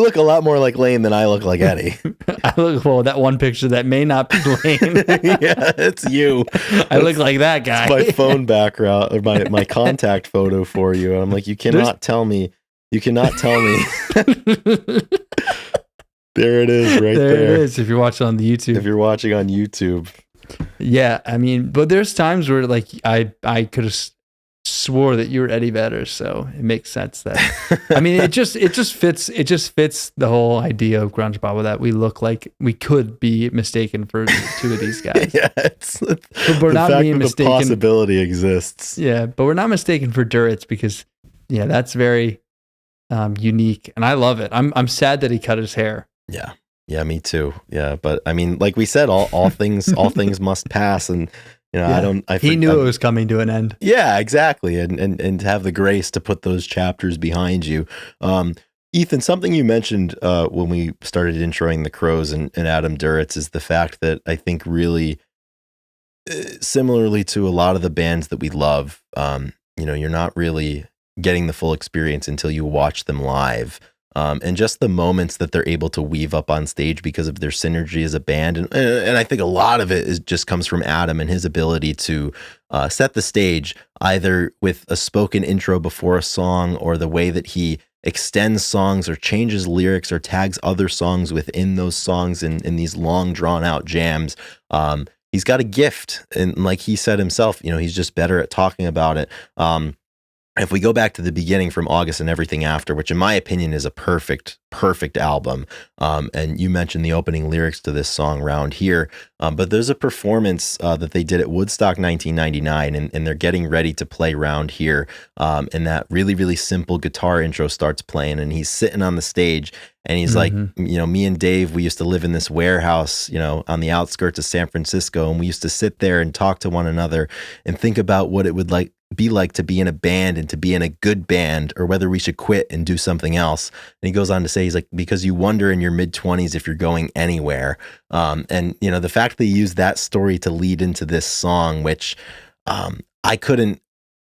look a lot more like Lane than I look like Eddie.
That one picture that may not be Lane.
Yeah, it's you.
I look like that guy.
It's my phone background or my contact photo for you. And I'm like, you cannot tell me. You cannot tell me. There it is, right there.
There it is. If you're watching on the YouTube.
If you're watching on YouTube.
Yeah, I mean, but there's times where like I could have swore that you were Eddie Vedder, so it makes sense that. I mean, it just fits the whole idea of Grunge Bible that we look like we could be mistaken for two of these guys.
Yeah,
but we're not being mistaken.
The possibility exists.
Yeah, but we're not mistaken for Duritz because that's very unique, and I love it. I'm sad that he cut his hair.
Yeah, me too. Yeah, but I mean, like we said, all things must pass, and he knew it was coming to an end. Yeah, exactly, and have the grace to put those chapters behind you. Ethan, something you mentioned when we started introing the Crows and Adam Duritz is the fact that I think really, similarly to a lot of the bands that we love, you're not really getting the full experience until you watch them live. And just the moments that they're able to weave up on stage because of their synergy as a band. And I think a lot of it just comes from Adam and his ability to set the stage either with a spoken intro before a song or the way that he extends songs or changes lyrics or tags other songs within those songs in these long drawn out jams. He's got a gift. And like he said himself, he's just better at talking about it. If we go back to the beginning from August and Everything After, which in my opinion is a perfect album, and you mentioned the opening lyrics to this song Round Here, but there's a performance that they did at Woodstock 1999, and they're getting ready to play Round Here, and that really, really simple guitar intro starts playing, and he's sitting on the stage, and he's like, me and Dave, we used to live in this warehouse, on the outskirts of San Francisco, and we used to sit there and talk to one another and think about what it would be like to be in a band and to be in a good band, or whether we should quit and do something else. And he goes on to say, he's like, because you wonder in your mid-20s if you're going anywhere. And the fact that he used that story to lead into this song, which I couldn't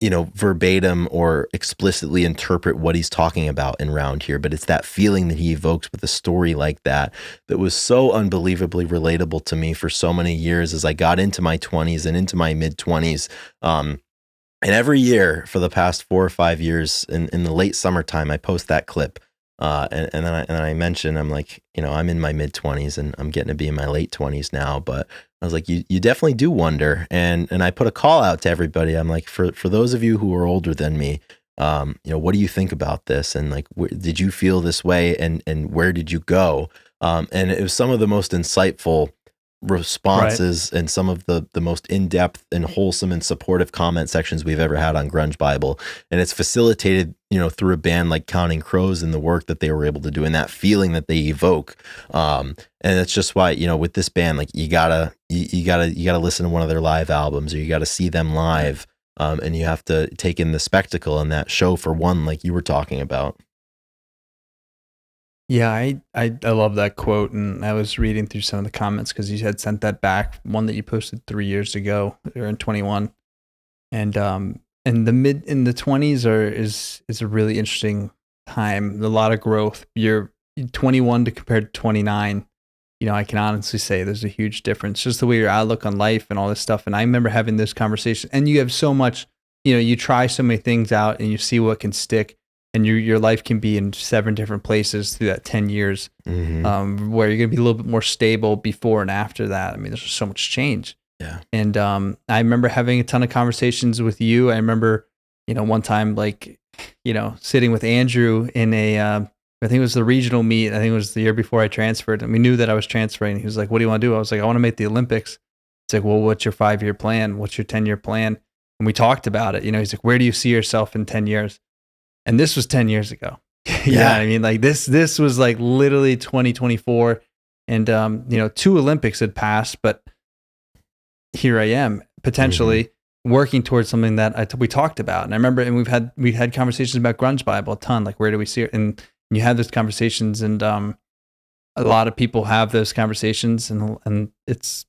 verbatim or explicitly interpret what he's talking about in Round Here, but it's that feeling that he evokes with a story like that was so unbelievably relatable to me for so many years as I got into my 20s and into my mid-20s. And every year for the past 4 or 5 years in the late summertime, I post that clip. And then I mention, I'm like, I'm in my mid 20s and I'm getting to be in my late 20s now. But I was like, you definitely do wonder. And I put a call out to everybody. I'm like, for those of you who are older than me, what do you think about this? And like, did you feel this way? And where did you go? And it was some of the most insightful responses and some of the most in-depth and wholesome and supportive comment sections we've ever had on Grunge Bible. And it's facilitated, through a band like Counting Crows and the work that they were able to do and that feeling that they evoke. And that's just why, with this band, like you gotta listen to one of their live albums, or you gotta see them live. And you have to take in the spectacle and that show for one, like you were talking about.
Yeah, I love that quote, and I was reading through some of the comments because you had sent that back, one that you posted 3 years ago, or in 21, and in the 20s is a really interesting time, a lot of growth. You're 21 to compared to 29. I can honestly say there's a huge difference, just the way your outlook on life and all this stuff. And I remember having this conversation, and you have so much, you try so many things out and you see what can stick, and your life can be in 7 different places through that 10 years, where you're going to be a little bit more stable before and after that. I mean, there's just so much change.
Yeah.
And I remember having a ton of conversations with you. I remember, one time, sitting with Andrew in I think it was the regional meet. I think it was the year before I transferred, and we knew that I was transferring. He was like, "What do you want to do?" I was like, "I want to make the Olympics." It's like, "Well, what's your 5-year plan? What's your 10-year plan?" And we talked about it. He's like, "Where do you see yourself in 10 years?" And this was 10 years ago. Yeah. I mean, like this was like literally 2024, and 2 Olympics had passed, but here I am potentially working towards something that we talked about. And I remember, and we had conversations about Grunge Bible a ton. Like, where do we see it? And you have those conversations, and a lot of people have those conversations, and it's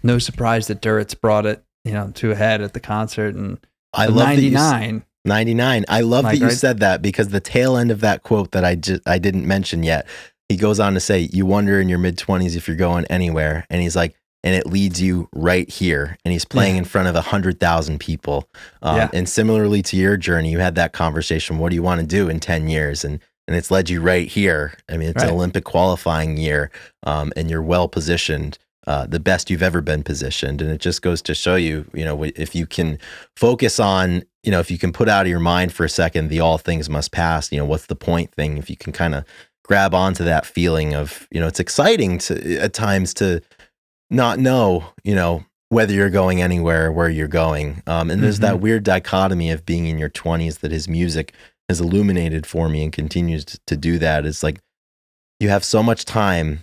no surprise that Duritz brought it, to a head at the concert. And
I love
99.
99. I love that you said that, because the tail end of that quote that I didn't mention yet, he goes on to say, you wonder in your mid-20s if you're going anywhere. And he's like, and it leads you right here. And he's playing in front of 100,000 people. And similarly to your journey, you had that conversation. What do you want to do in 10 years? And it's led you right here. I mean, it's an Olympic qualifying year, and you're well positioned, the best you've ever been positioned. And it just goes to show you, if you can focus on, if you can put out of your mind for a second, the all things must pass, what's the point thing, if you can kind of grab onto that feeling of, it's exciting at times to not know, whether you're going anywhere or where you're going. And there's that weird dichotomy of being in your 20s that his music has illuminated for me and continues to do that. It's like you have so much time,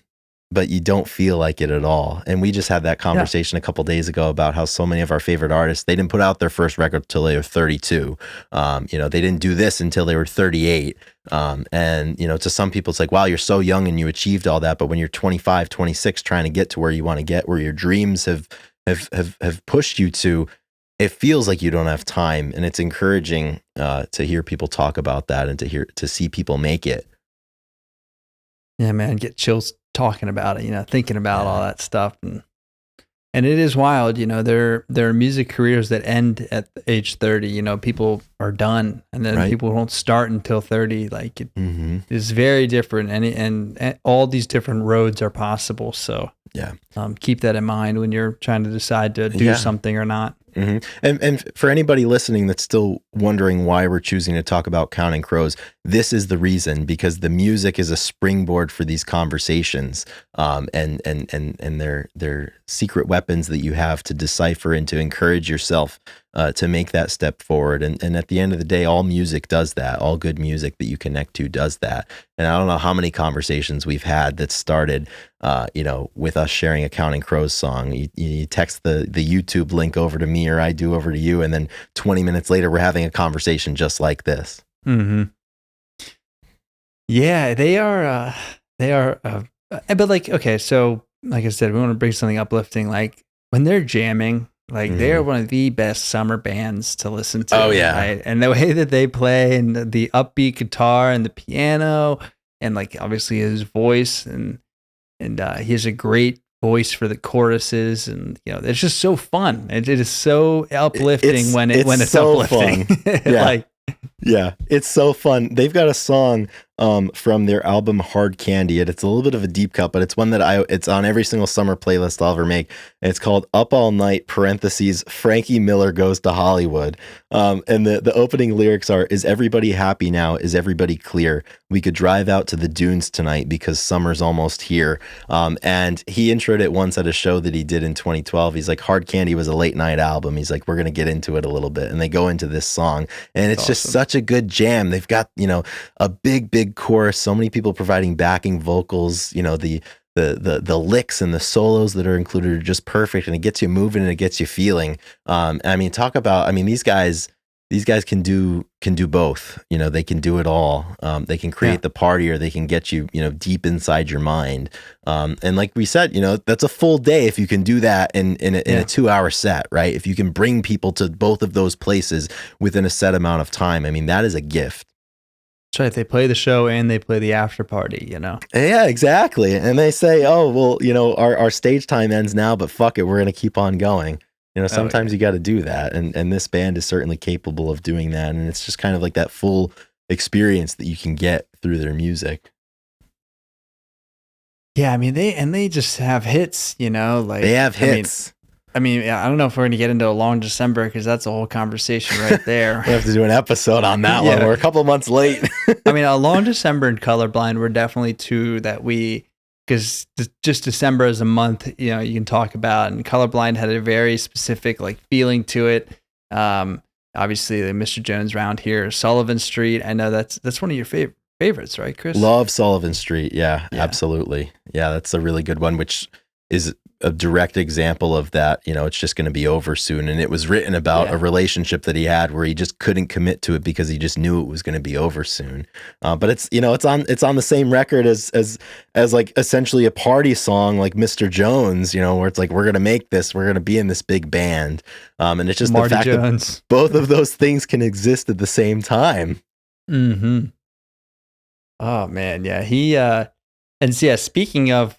but you don't feel like it at all. And we just had that conversation a couple days ago about how so many of our favorite artists, they didn't put out their first record till they were 32. They didn't do this until they were 38. And to some people, it's like, wow, you're so young and you achieved all that. But when you're 25, 26, trying to get to where you want to get, where your dreams have pushed you to, it feels like you don't have time. And it's encouraging to hear people talk about that and to see people make it.
Yeah, man, get chills talking about it, thinking about all that stuff. And it is wild, there are music careers that end at age 30, people are done, and then people won't start until 30. Like it is very different, and all these different roads are possible. So keep that in mind when you're trying to decide to do something or not.
And for anybody listening that's still wondering why we're choosing to talk about Counting Crows, this is the reason, because the music is a springboard for these conversations, and they're secret weapons that you have to decipher and to encourage yourself to make that step forward. And at the end of the day, all music does that. All good music that you connect to does that. And I don't know how many conversations we've had that started, with us sharing a Counting Crows song. You text the YouTube link over to me, or I do over to you, and then 20 minutes later, we're having a conversation just like this.
Yeah, they are. But okay, so like I said, we want to bring something uplifting. Like when they're jamming, like they are one of the best summer bands to listen to.
Oh yeah,
right? And the way that they play, and the upbeat guitar and the piano, and like obviously his voice, and he has a great voice for the choruses, and it's just so fun. It is so uplifting when it's so uplifting.
Fun. Yeah, it's so fun. They've got a song from their album Hard Candy, and it's a little bit of a deep cut, but it's one that it's on every single summer playlist I'll ever make. And it's called Up All Night (Frankie Miller Goes to Hollywood). And the opening lyrics are, "Is everybody happy now? Is everybody clear? We could drive out to the dunes tonight because summer's almost here." And he introed it once at a show that he did in 2012. He's like, Hard Candy was a late night album. He's like, we're going to get into it a little bit. And they go into this song, and it's just such a good jam. They've got, a big chorus, so many people providing backing vocals, the licks and the solos that are included are just perfect, and it gets you moving and it gets you feeling. These guys can do both. They can do it all. They can create the party, or they can get you, deep inside your mind. And like we said, that's a full day if you can do that in a 2-hour set, right? If you can bring people to both of those places within a set amount of time, that is a gift.
That's right. They play the show and they play the after party, you know?
Yeah, exactly. And they say, oh, well, our stage time ends now, but fuck it, we're going to keep on going. Sometimes you got to do that. And this band is certainly capable of doing that. And it's just kind of like that full experience that you can get through their music.
Yeah, I mean, they just have hits, like
they have hits.
I mean, I don't know if we're going to get into a long December because that's a whole conversation right there.
We have to do an episode on that one. We're a couple of months late.
I mean, a long December and Colorblind were definitely two that because just December as a month, you can talk about, and Colorblind had a very specific feeling to it. Obviously, the Mr. Jones Round Here, Sullivan Street. I know that's one of your favorites, right, Chris?
Love Sullivan Street. Yeah, absolutely. Yeah, that's a really good one, which is a direct example of that. It's just going to be over soon. And it was written about a relationship that he had where he just couldn't commit to it because he just knew it was going to be over soon. But it's on the same record as like essentially a party song like Mr. Jones, where it's like, we're going to make this, we're going to be in this big band. And it's just
Marty
the fact
Jones.
that both of those things can exist at the same time.
Mm-hmm. Oh man. Yeah. He, and so, speaking of,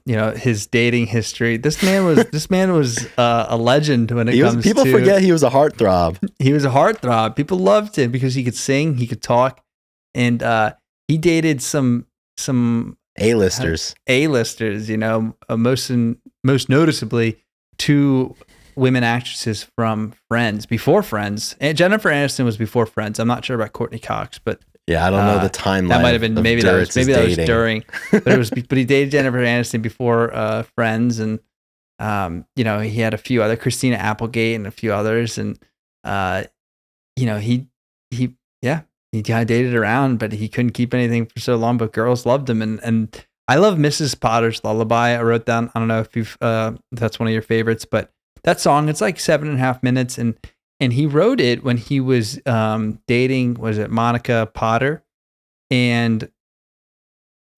his dating history, this man was a legend when it comes to...
People forget he was a heartthrob.
He was a heartthrob. People loved him because he could sing, he could talk, and he dated some
A-listers.
Most noticeably two women actresses from Friends, before Friends. And Jennifer Aniston was before Friends. I'm not sure about Courtney Cox, but...
Yeah, I don't know the timeline.
That might have been maybe that was during, but he dated Jennifer Aniston before Friends, and he had a few other, Christina Applegate and a few others, and he kind of dated around, but he couldn't keep anything for so long. But girls loved him, and I love Mrs. Potter's Lullaby. I wrote down. I don't know if that's one of your favorites, but that song, it's like 7.5 minutes, and he wrote it when he was dating, was it Monica Potter? And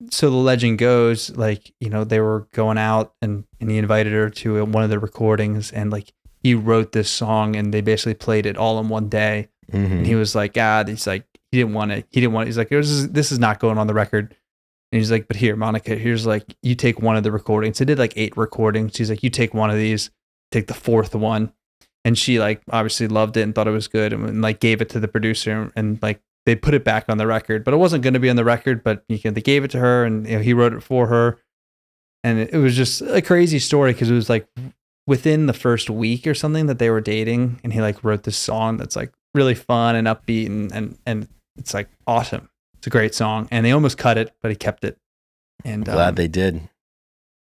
so the legend goes, they were going out and he invited her to one of the recordings, and he wrote this song and they basically played it all in one day. Mm-hmm. And he was like, he's like, he didn't want it. He's like, this is not going on the record. And he's like, but here, Monica, here's you take one of the recordings. They did 8 recordings. He's like, you take one of these, take the 4th one. And she obviously loved it and thought it was good, and gave it to the producer, and they put it back on the record, but it wasn't going to be on the record, but they gave it to her, and he wrote it for her. And it was just a crazy story because it was within the first week or something that they were dating, and he wrote this song that's really fun and upbeat, and it's awesome. It's a great song, and they almost cut it, but he kept it. And
I'm glad they did.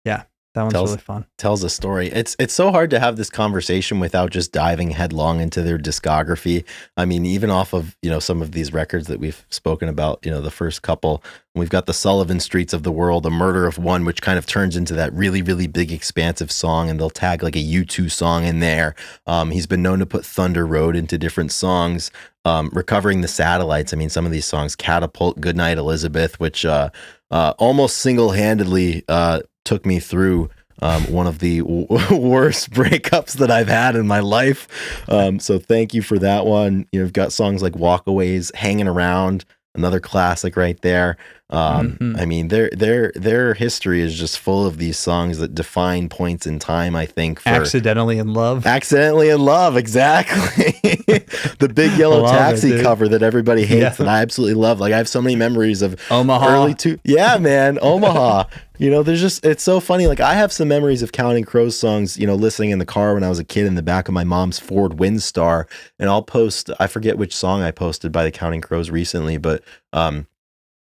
Yeah. That one's really fun.
Tells a story. It's so hard to have this conversation without just diving headlong into their discography. I mean, even off of, some of these records that we've spoken about, the first couple, we've got the Sullivan Streets of the World, A Murder of One, which kind of turns into that really, really big, expansive song, and they'll tag a U2 song in there. He's been known to put Thunder Road into different songs. Recovering the Satellites. I mean, some of these songs, Catapult, Goodnight Elizabeth, which almost single-handedly took me through one of the worst breakups that I've had in my life. So thank you for that one. You've got songs like Walkaways, Hanging Around, another classic right there. I mean, their history is just full of these songs that define points in time, I think.
Accidentally in Love,
exactly. The Big Yellow Taxi cover that everybody hates, that I absolutely love. I have so many memories of
Omaha.
Omaha. It's so funny. I have some memories of Counting Crows songs, listening in the car when I was a kid in the back of my mom's Ford Windstar. And I'll post, I forget which song I posted by the Counting Crows recently, but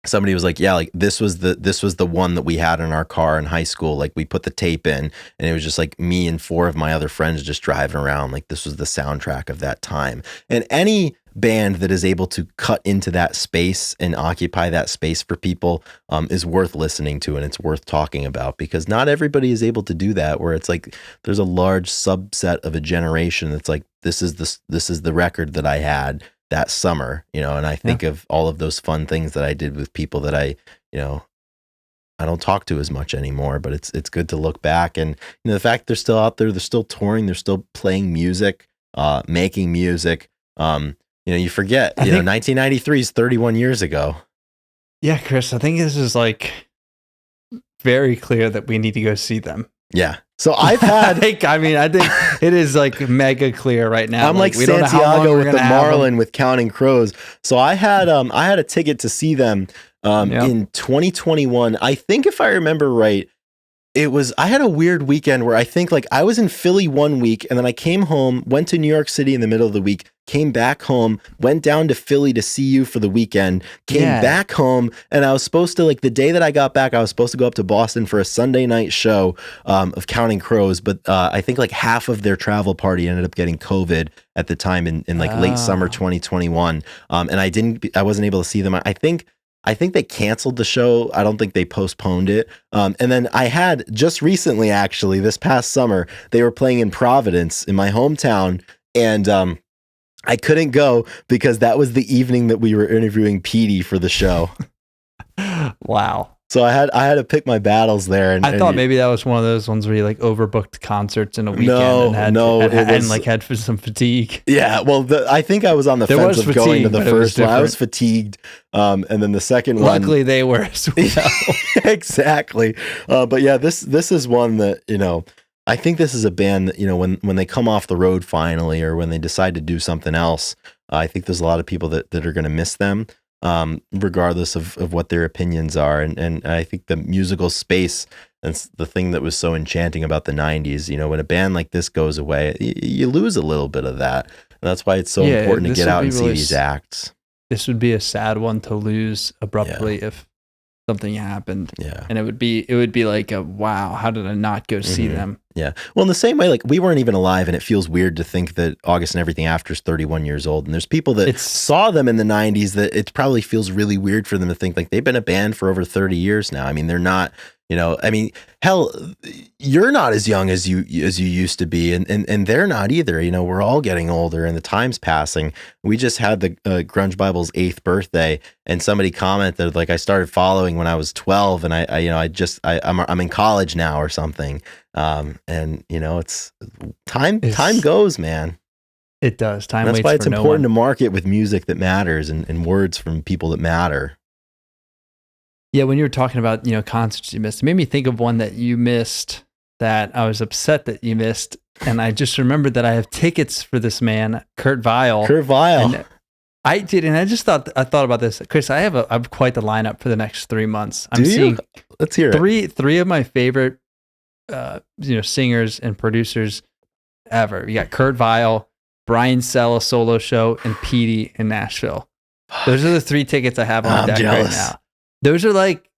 somebody was like, this was the one that we had in our car in high school. We put the tape in, and it was just me and 4 of my other friends just driving around. This was the soundtrack of that time. And any band that is able to cut into that space and occupy that space for people is worth listening to, and it's worth talking about, because not everybody is able to do that, where it's there's a large subset of a generation that's this is the record that I had that summer, and I think of all of those fun things that I did with people that I don't talk to as much anymore, but it's good to look back. And the fact they're still out there, they're still touring, they're still playing music, making music. you forget, 1993 is 31 years ago.
Yeah, Chris, I think this is like very clear that we need to go see them.
Yeah. So I've had,
I think it is like mega clear right now.
I'm like
we don't know how long
Santiago
we're
with the
gonna have them.
Marlin with Counting Crows. So I had a ticket to see them in 2021. I think if I remember right, I had a weird weekend where I think like I was in Philly one week and then I came home, went to New York City in the middle of the week, came back home, went down to Philly to see you for the weekend, came back home, and I was supposed to, like, the day that I got back, I was supposed to go up to Boston for a Sunday night show of Counting Crows, but I think like half of their travel party ended up getting COVID at the time in like late summer 2021. And I wasn't able to see them. I think they canceled the show. I don't think they postponed it. And then I had just recently, actually, this past summer, they were playing in Providence in my hometown. And I couldn't go because that was the evening that we were interviewing Petey for the show.
Wow.
So I had to pick my battles there. And
I thought maybe that was one of those ones where you like overbooked concerts in a weekend and had some fatigue.
Yeah, well, I think I was on the fence of going to the first one. I was fatigued, and then the second one.
Luckily, they were as well.
Exactly, but yeah, this is one that I think this is a band that when they come off the road finally, or when they decide to do something else, I think there's a lot of people that are going to miss them. Regardless of what their opinions are. And I think the musical space, that's the thing that was so enchanting about the 90s. When a band like this goes away, you lose a little bit of that. And that's why it's so important to get out and see these acts.
This would be a sad one to lose abruptly if something happened.
Yeah.
And it would be like wow, how did I not go see them?
Yeah. Well, in the same way, like we weren't even alive, and it feels weird to think that August and Everything After is 31 years old. And there's people that saw them in the 90s that it probably feels really weird for them to think like they've been a band for over 30 years now. I mean, they're not, hell, you're not as young as you used to be, and they're not either. We're all getting older and the time's passing. We just had the Grunge Bible's 8th birthday, and somebody commented like, I started following when I was 12, and I'm in college now or something. And it's time goes, man.
It does. Time
That's
waits
why it's
for no
important
one.
to market with music that matters and words from people that matter.
Yeah, when you were talking about, concerts you missed, it made me think of one that you missed that I was upset that you missed. And I just remembered that I have tickets for this man, Kurt Weill. And I did, and I thought about this. Chris, I have quite the lineup for the next 3 months. I'm seeing
Let's hear it.
Three of my favorite singers and producers ever. You got Kurt Weill, Brian Sella solo show, and Petey in Nashville. Those are the 3 tickets I have on deck right now. Those are like,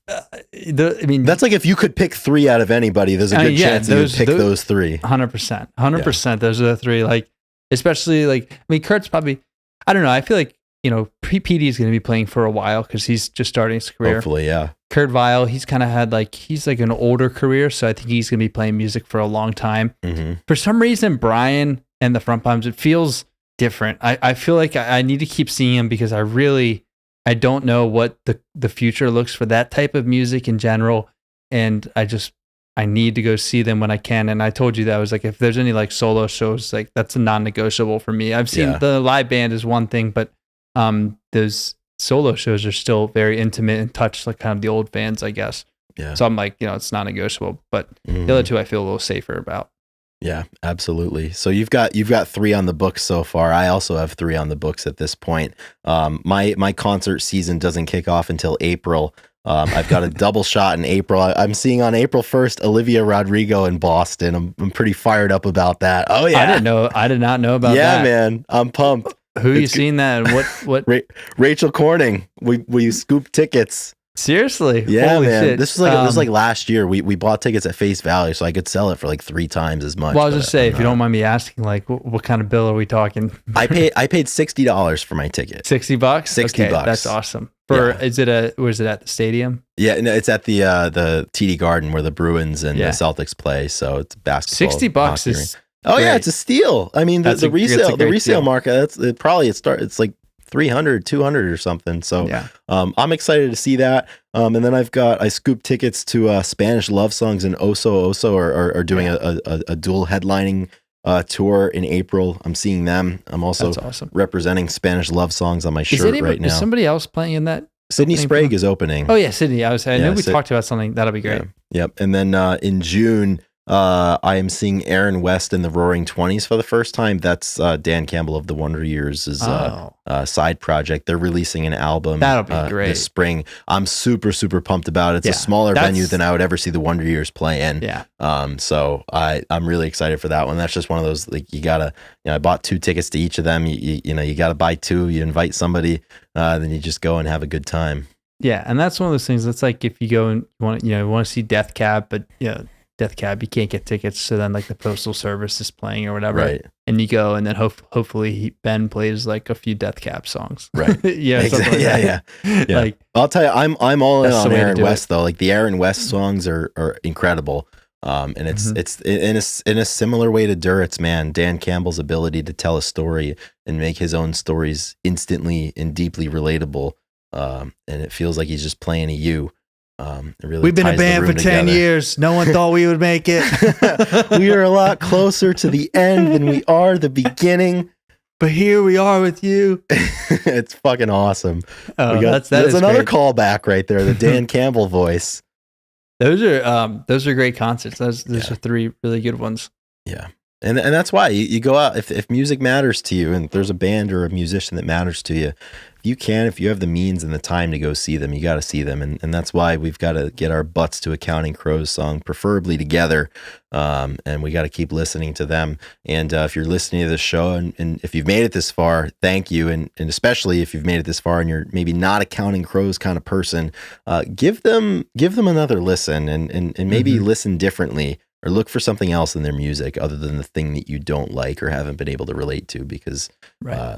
that's like if you could pick 3 out of anybody, there's a good chance that you would pick those 3.
100%. Those are the 3. Like, especially like, Kurt's probably, I don't know. I feel like, Petey is going to be playing for a while because he's just starting his career.
Hopefully, yeah.
Kurt Weill, he's kind of had he's like an older career, so I think he's going to be playing music for a long time.
Mm-hmm.
For some reason, Brian and the Front Palms, it feels different. I feel like I need to keep seeing him because I don't know what the future looks for that type of music in general. And I need to go see them when I can. And I told you that I was like, if there's any like solo shows, like that's a non-negotiable for me. I've seen the live band is one thing, but those solo shows are still very intimate and touch like kind of the old fans, I guess.
Yeah.
So I'm like, it's not negotiable, but the other 2 I feel a little safer about.
Yeah, absolutely. So you've got 3 on the books so far. I also have 3 on the books at this point. My concert season doesn't kick off until April. I've got a double shot in April. I'm seeing on April 1st Olivia Rodrigo in Boston. I'm pretty fired up about that. Oh yeah,
I did not know about that.
Yeah, man, I'm pumped.
Who you seen that? What?
Rachel Corning. We scooped tickets.
Seriously?
Yeah,
Holy
man.
shit.
This was like last year. We bought tickets at face value, so I could sell it for like 3 times as much.
Well, I was just say, if you don't mind me asking, like, what kind of bill are we talking?
I paid $60 for my ticket.
$60? $60. Okay, that's awesome. Is it at the stadium? Yeah,
no, it's at the TD Garden where the Bruins and the Celtics play. So it's basketball.
$60 is.
Oh great. Yeah, it's a steal. I mean, the resale market. It's like 300, 200 or something. So I'm excited to see that. And then I scooped tickets to Spanish Love Songs and Oso are doing a dual headlining tour in April. I'm seeing them. I'm also
That's awesome.
representing Spanish love songs on my shirt right now.
Is somebody else playing in that?
Sydney Sprague is opening.
Oh yeah, Sydney. I knew we talked about something. That'll be great.
Yeah. Yep. And then in June, I am seeing Aaron West and the Roaring Twenties for the first time. That's Dan Campbell of the Wonder Years' side project. They're releasing an album.
That'll be great
this spring. I'm super pumped about it. It's a smaller venue than I would ever see the Wonder Years play in.
Yeah.
So I'm really excited for that one. That's just one of those, like, you gotta, I bought 2 tickets to each of them. You gotta buy 2. You invite somebody, then you just go and have a good time.
Yeah, and that's one of those things. That's like if you go and want to see Death Cab, but Death Cab, you can't get tickets, so then like the Postal Service is playing or whatever,
right? And
you go, and then hopefully Ben plays like a few Death Cab songs,
right?
Exactly.
Yeah. Like, I'll tell you, I'm all in on Aaron West though. Like the Aaron West songs are incredible, and it's in a similar way to Duritz, man. Dan Campbell's ability to tell a story and make his own stories instantly and deeply relatable, and it feels like he's just playing a you. Really,
we've been a band for 10 years. No one thought we would make it.
We are a lot closer to the end than we are the beginning.
But here we are with you.
It's fucking awesome.
Oh, that's
another
great.
callback right there. The Dan Campbell voice.
Those are great concerts. Those are 3 really good ones.
Yeah. And that's why you go out, if music matters to you and there's a band or a musician that matters to you, if you have the means and the time to go see them, you got to see them. And that's why we've got to get our butts to a Counting Crows song, preferably together. And we got to keep listening to them. And if you're listening to this show and if you've made it this far, thank you. And especially if you've made it this far and you're maybe not a Counting Crows kind of person, give them another listen and maybe listen differently. Or look for something else in their music other than the thing that you don't like or haven't been able to relate to, because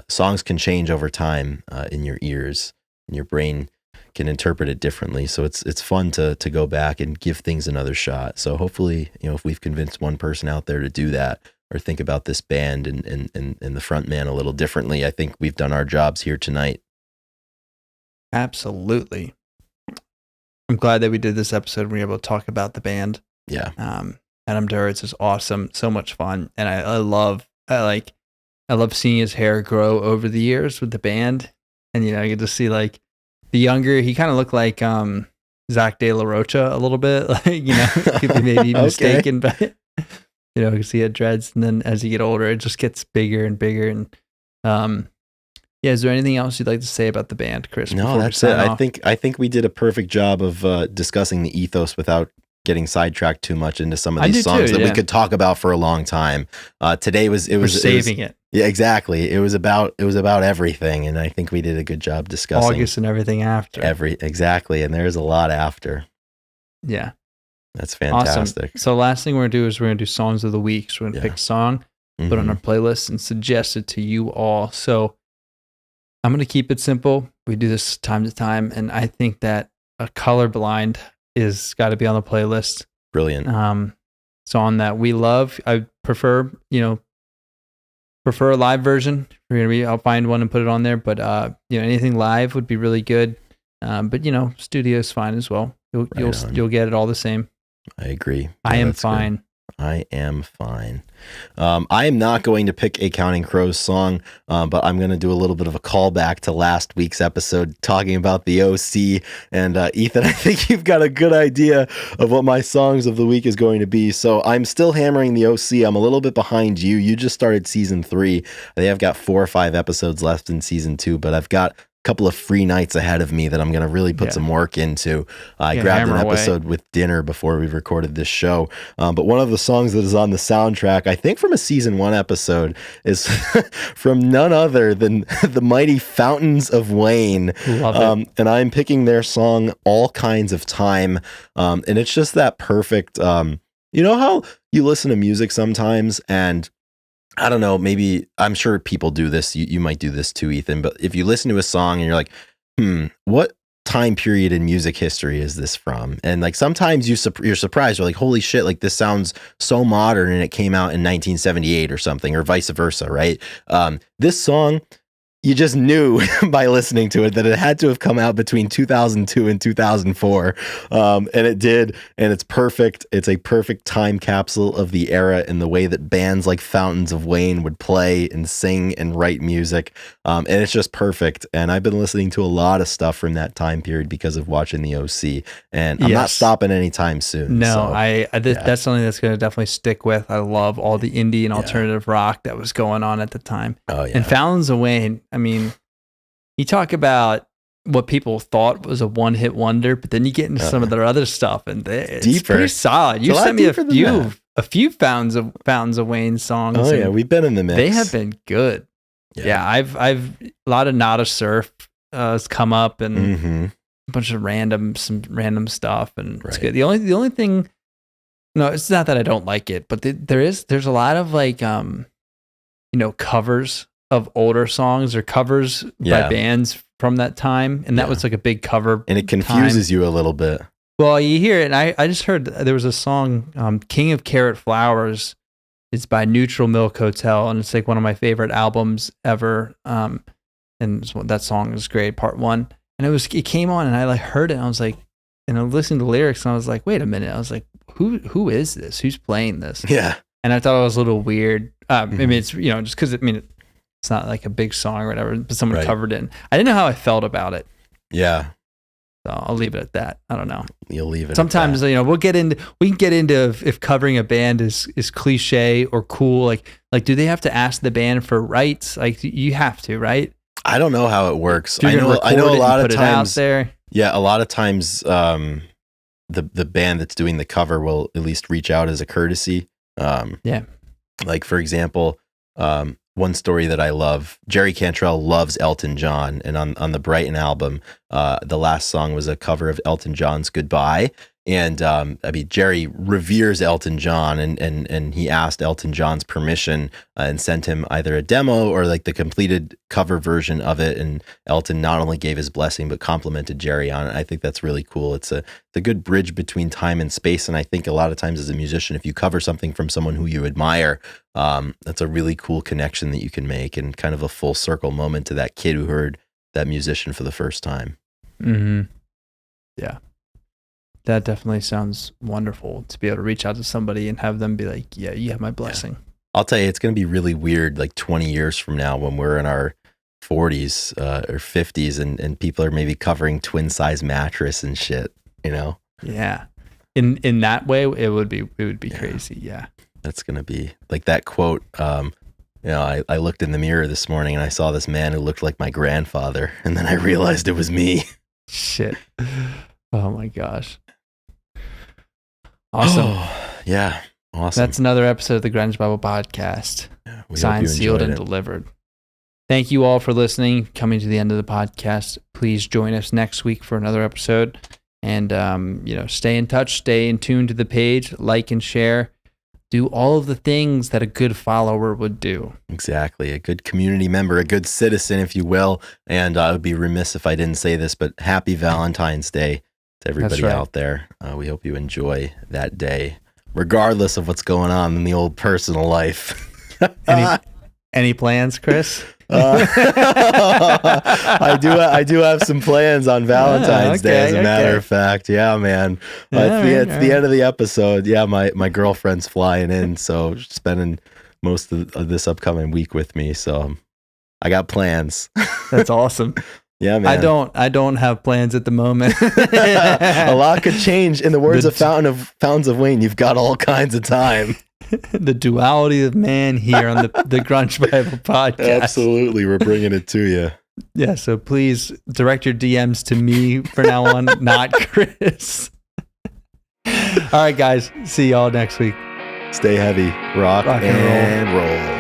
songs can change over time in your ears, and your brain can interpret it differently. So it's fun to go back and give things another shot. So hopefully, if we've convinced one person out there to do that or think about this band and the front man a little differently, I think we've done our jobs here tonight.
Absolutely. I'm glad that we did this episode and we were able to talk about the band.
Yeah.
Adam Duritz is awesome, so much fun, and I love seeing his hair grow over the years with the band, and I get to see like the younger. He kind of looked like Zach De La Rocha a little bit, like could be maybe mistaken, but because he had dreads, and then as you get older, it just gets bigger and bigger. And is there anything else you'd like to say about the band, Chris?
No, that's it. I think we did a perfect job of discussing the ethos without getting sidetracked too much into some of these songs that we could talk about for a long time. Today was
saving it.
Yeah, exactly. It was about everything, and I think we did a good job discussing
August and everything after.
Exactly, and there's a lot after.
Yeah,
that's fantastic.
Awesome. So last thing we're gonna do is we're gonna do songs of the week. So we're gonna pick a song, put it on our playlist, and suggest it to you all. So I'm gonna keep it simple. We do this time to time, and I think that a Colorblind is got to be on the playlist.
Brilliant.
Song that we love. I prefer a live version. I'll find one and put it on there. But anything live would be really good. But studio is fine as well. You'll get it all the same.
I agree.
I am fine.
Good. I am fine. I am not going to pick a Counting Crows song, but I'm going to do a little bit of a callback to last week's episode talking about the OC. And Ethan, I think you've got a good idea of what my songs of the week is going to be. So I'm still hammering the OC. I'm a little bit behind you. You just started season 3. I think I've got 4 or 5 episodes left in season 2, but I've got couple of free nights ahead of me that I'm going to really put some work into. I grabbed an episode with dinner before we recorded this show. But one of the songs that is on the soundtrack, I think from a season 1 episode, is from none other than the mighty Fountains of Wayne.
Love it.
And I'm picking their song All Kinds of Time. And it's just that perfect. You know how you listen to music sometimes and I don't know, maybe I'm sure people do this. You might do this too, Ethan. But if you listen to a song and you're like, what time period in music history is this from? And like sometimes you're surprised. You're like, holy shit, like this sounds so modern and it came out in 1978 or something, or vice versa, right? This song, you just knew by listening to it that it had to have come out between 2002 and 2004. And it did. And it's perfect. It's a perfect time capsule of the era in the way that bands like Fountains of Wayne would play and sing and write music. And it's just perfect. And I've been listening to a lot of stuff from that time period because of watching the OC. And I'm not stopping anytime soon.
No, that's something that's going to definitely stick with. I love all the indie and alternative rock that was going on at the time.
Oh, yeah.
And Fountains of Wayne, I mean, you talk about what people thought was a one-hit wonder, but then you get into some of their other stuff, and it's pretty solid. You sent me a few Fountains of Wayne songs.
Oh yeah, we've been in the mix.
They have been good. Yeah, I've a lot of Nada Surf has come up, and a bunch of random stuff, and it's good. The only thing, no, it's not that I don't like it, but there's a lot of like covers of older songs or covers by bands from that time, and that was like a big cover,
and it confuses you a little bit.
Well, you hear it, and I just heard there was a song, King of Carrot Flowers. It's by Neutral Milk Hotel, and it's like one of my favorite albums ever. And that song is great, part one. And it came on, and I like heard it, and I was like, and I listened to the lyrics, and I was like, wait a minute. I was like, who is this? Who's playing this?
Yeah.
And I thought it was a little weird. I mean, it's just because it's not like a big song or whatever, but someone covered it. I didn't know how I felt about it.
Yeah.
So I'll leave it at that. I don't know.
You'll leave it.
Sometimes, we can get into if covering a band is cliche or cool. Like, do they have to ask the band for rights? Like, you have to, right?
I don't know how it works. I know a lot of times there. Yeah. A lot of times, the band that's doing the cover will at least reach out as a courtesy. Like for example, one story that I love, Jerry Cantrell loves Elton John, and on the Brighton album, the last song was a cover of Elton John's Goodbye. And Jerry reveres Elton John, and he asked Elton John's permission and sent him either a demo or like the completed cover version of it. And Elton not only gave his blessing, but complimented Jerry on it. I think that's really cool. It's a good bridge between time and space. And I think a lot of times as a musician, if you cover something from someone who you admire, that's a really cool connection that you can make, and kind of a full circle moment to that kid who heard that musician for the first time.
Mm-hmm. Yeah. That definitely sounds wonderful to be able to reach out to somebody and have them be like, yeah, you have my blessing. Yeah.
I'll tell you, it's going to be really weird like 20 years from now when we're in our 40s or 50s and people are maybe covering twin size mattress and shit,
Yeah. In that way, it would be crazy. Yeah.
That's going to be like that quote. I looked in the mirror this morning and I saw this man who looked like my grandfather. And then I realized it was me.
Shit. Oh my gosh. Awesome.
Yeah. Awesome.
That's another episode of the Grunge Bible Podcast.
Yeah,
signed, sealed, and delivered. Thank you all for listening. Coming to the end of the podcast. Please join us next week for another episode. And, stay in touch, stay in tune to the page, like and share. Do all of the things that a good follower would do.
Exactly. A good community member, a good citizen, if you will. And I would be remiss if I didn't say this, but happy Valentine's Day to everybody out there. We hope you enjoy that day, regardless of what's going on in the old personal life.
Any plans, Chris?
I do have some plans on Valentine's Day, as a matter of fact. Yeah, man. It's the end of the episode. Yeah, my girlfriend's flying in, so spending most of this upcoming week with me. So I got plans.
That's awesome.
Yeah, man.
I don't have plans at the moment.
A lot could change. In the words of Fountains of Wayne, you've got all kinds of time.
The duality of man here on the Grunge Bible Podcast.
Absolutely. We're bringing it to you.
Yeah. So please direct your DMs to me from now on, not Chris. All right, guys. See y'all next week.
Stay heavy. Rock and roll.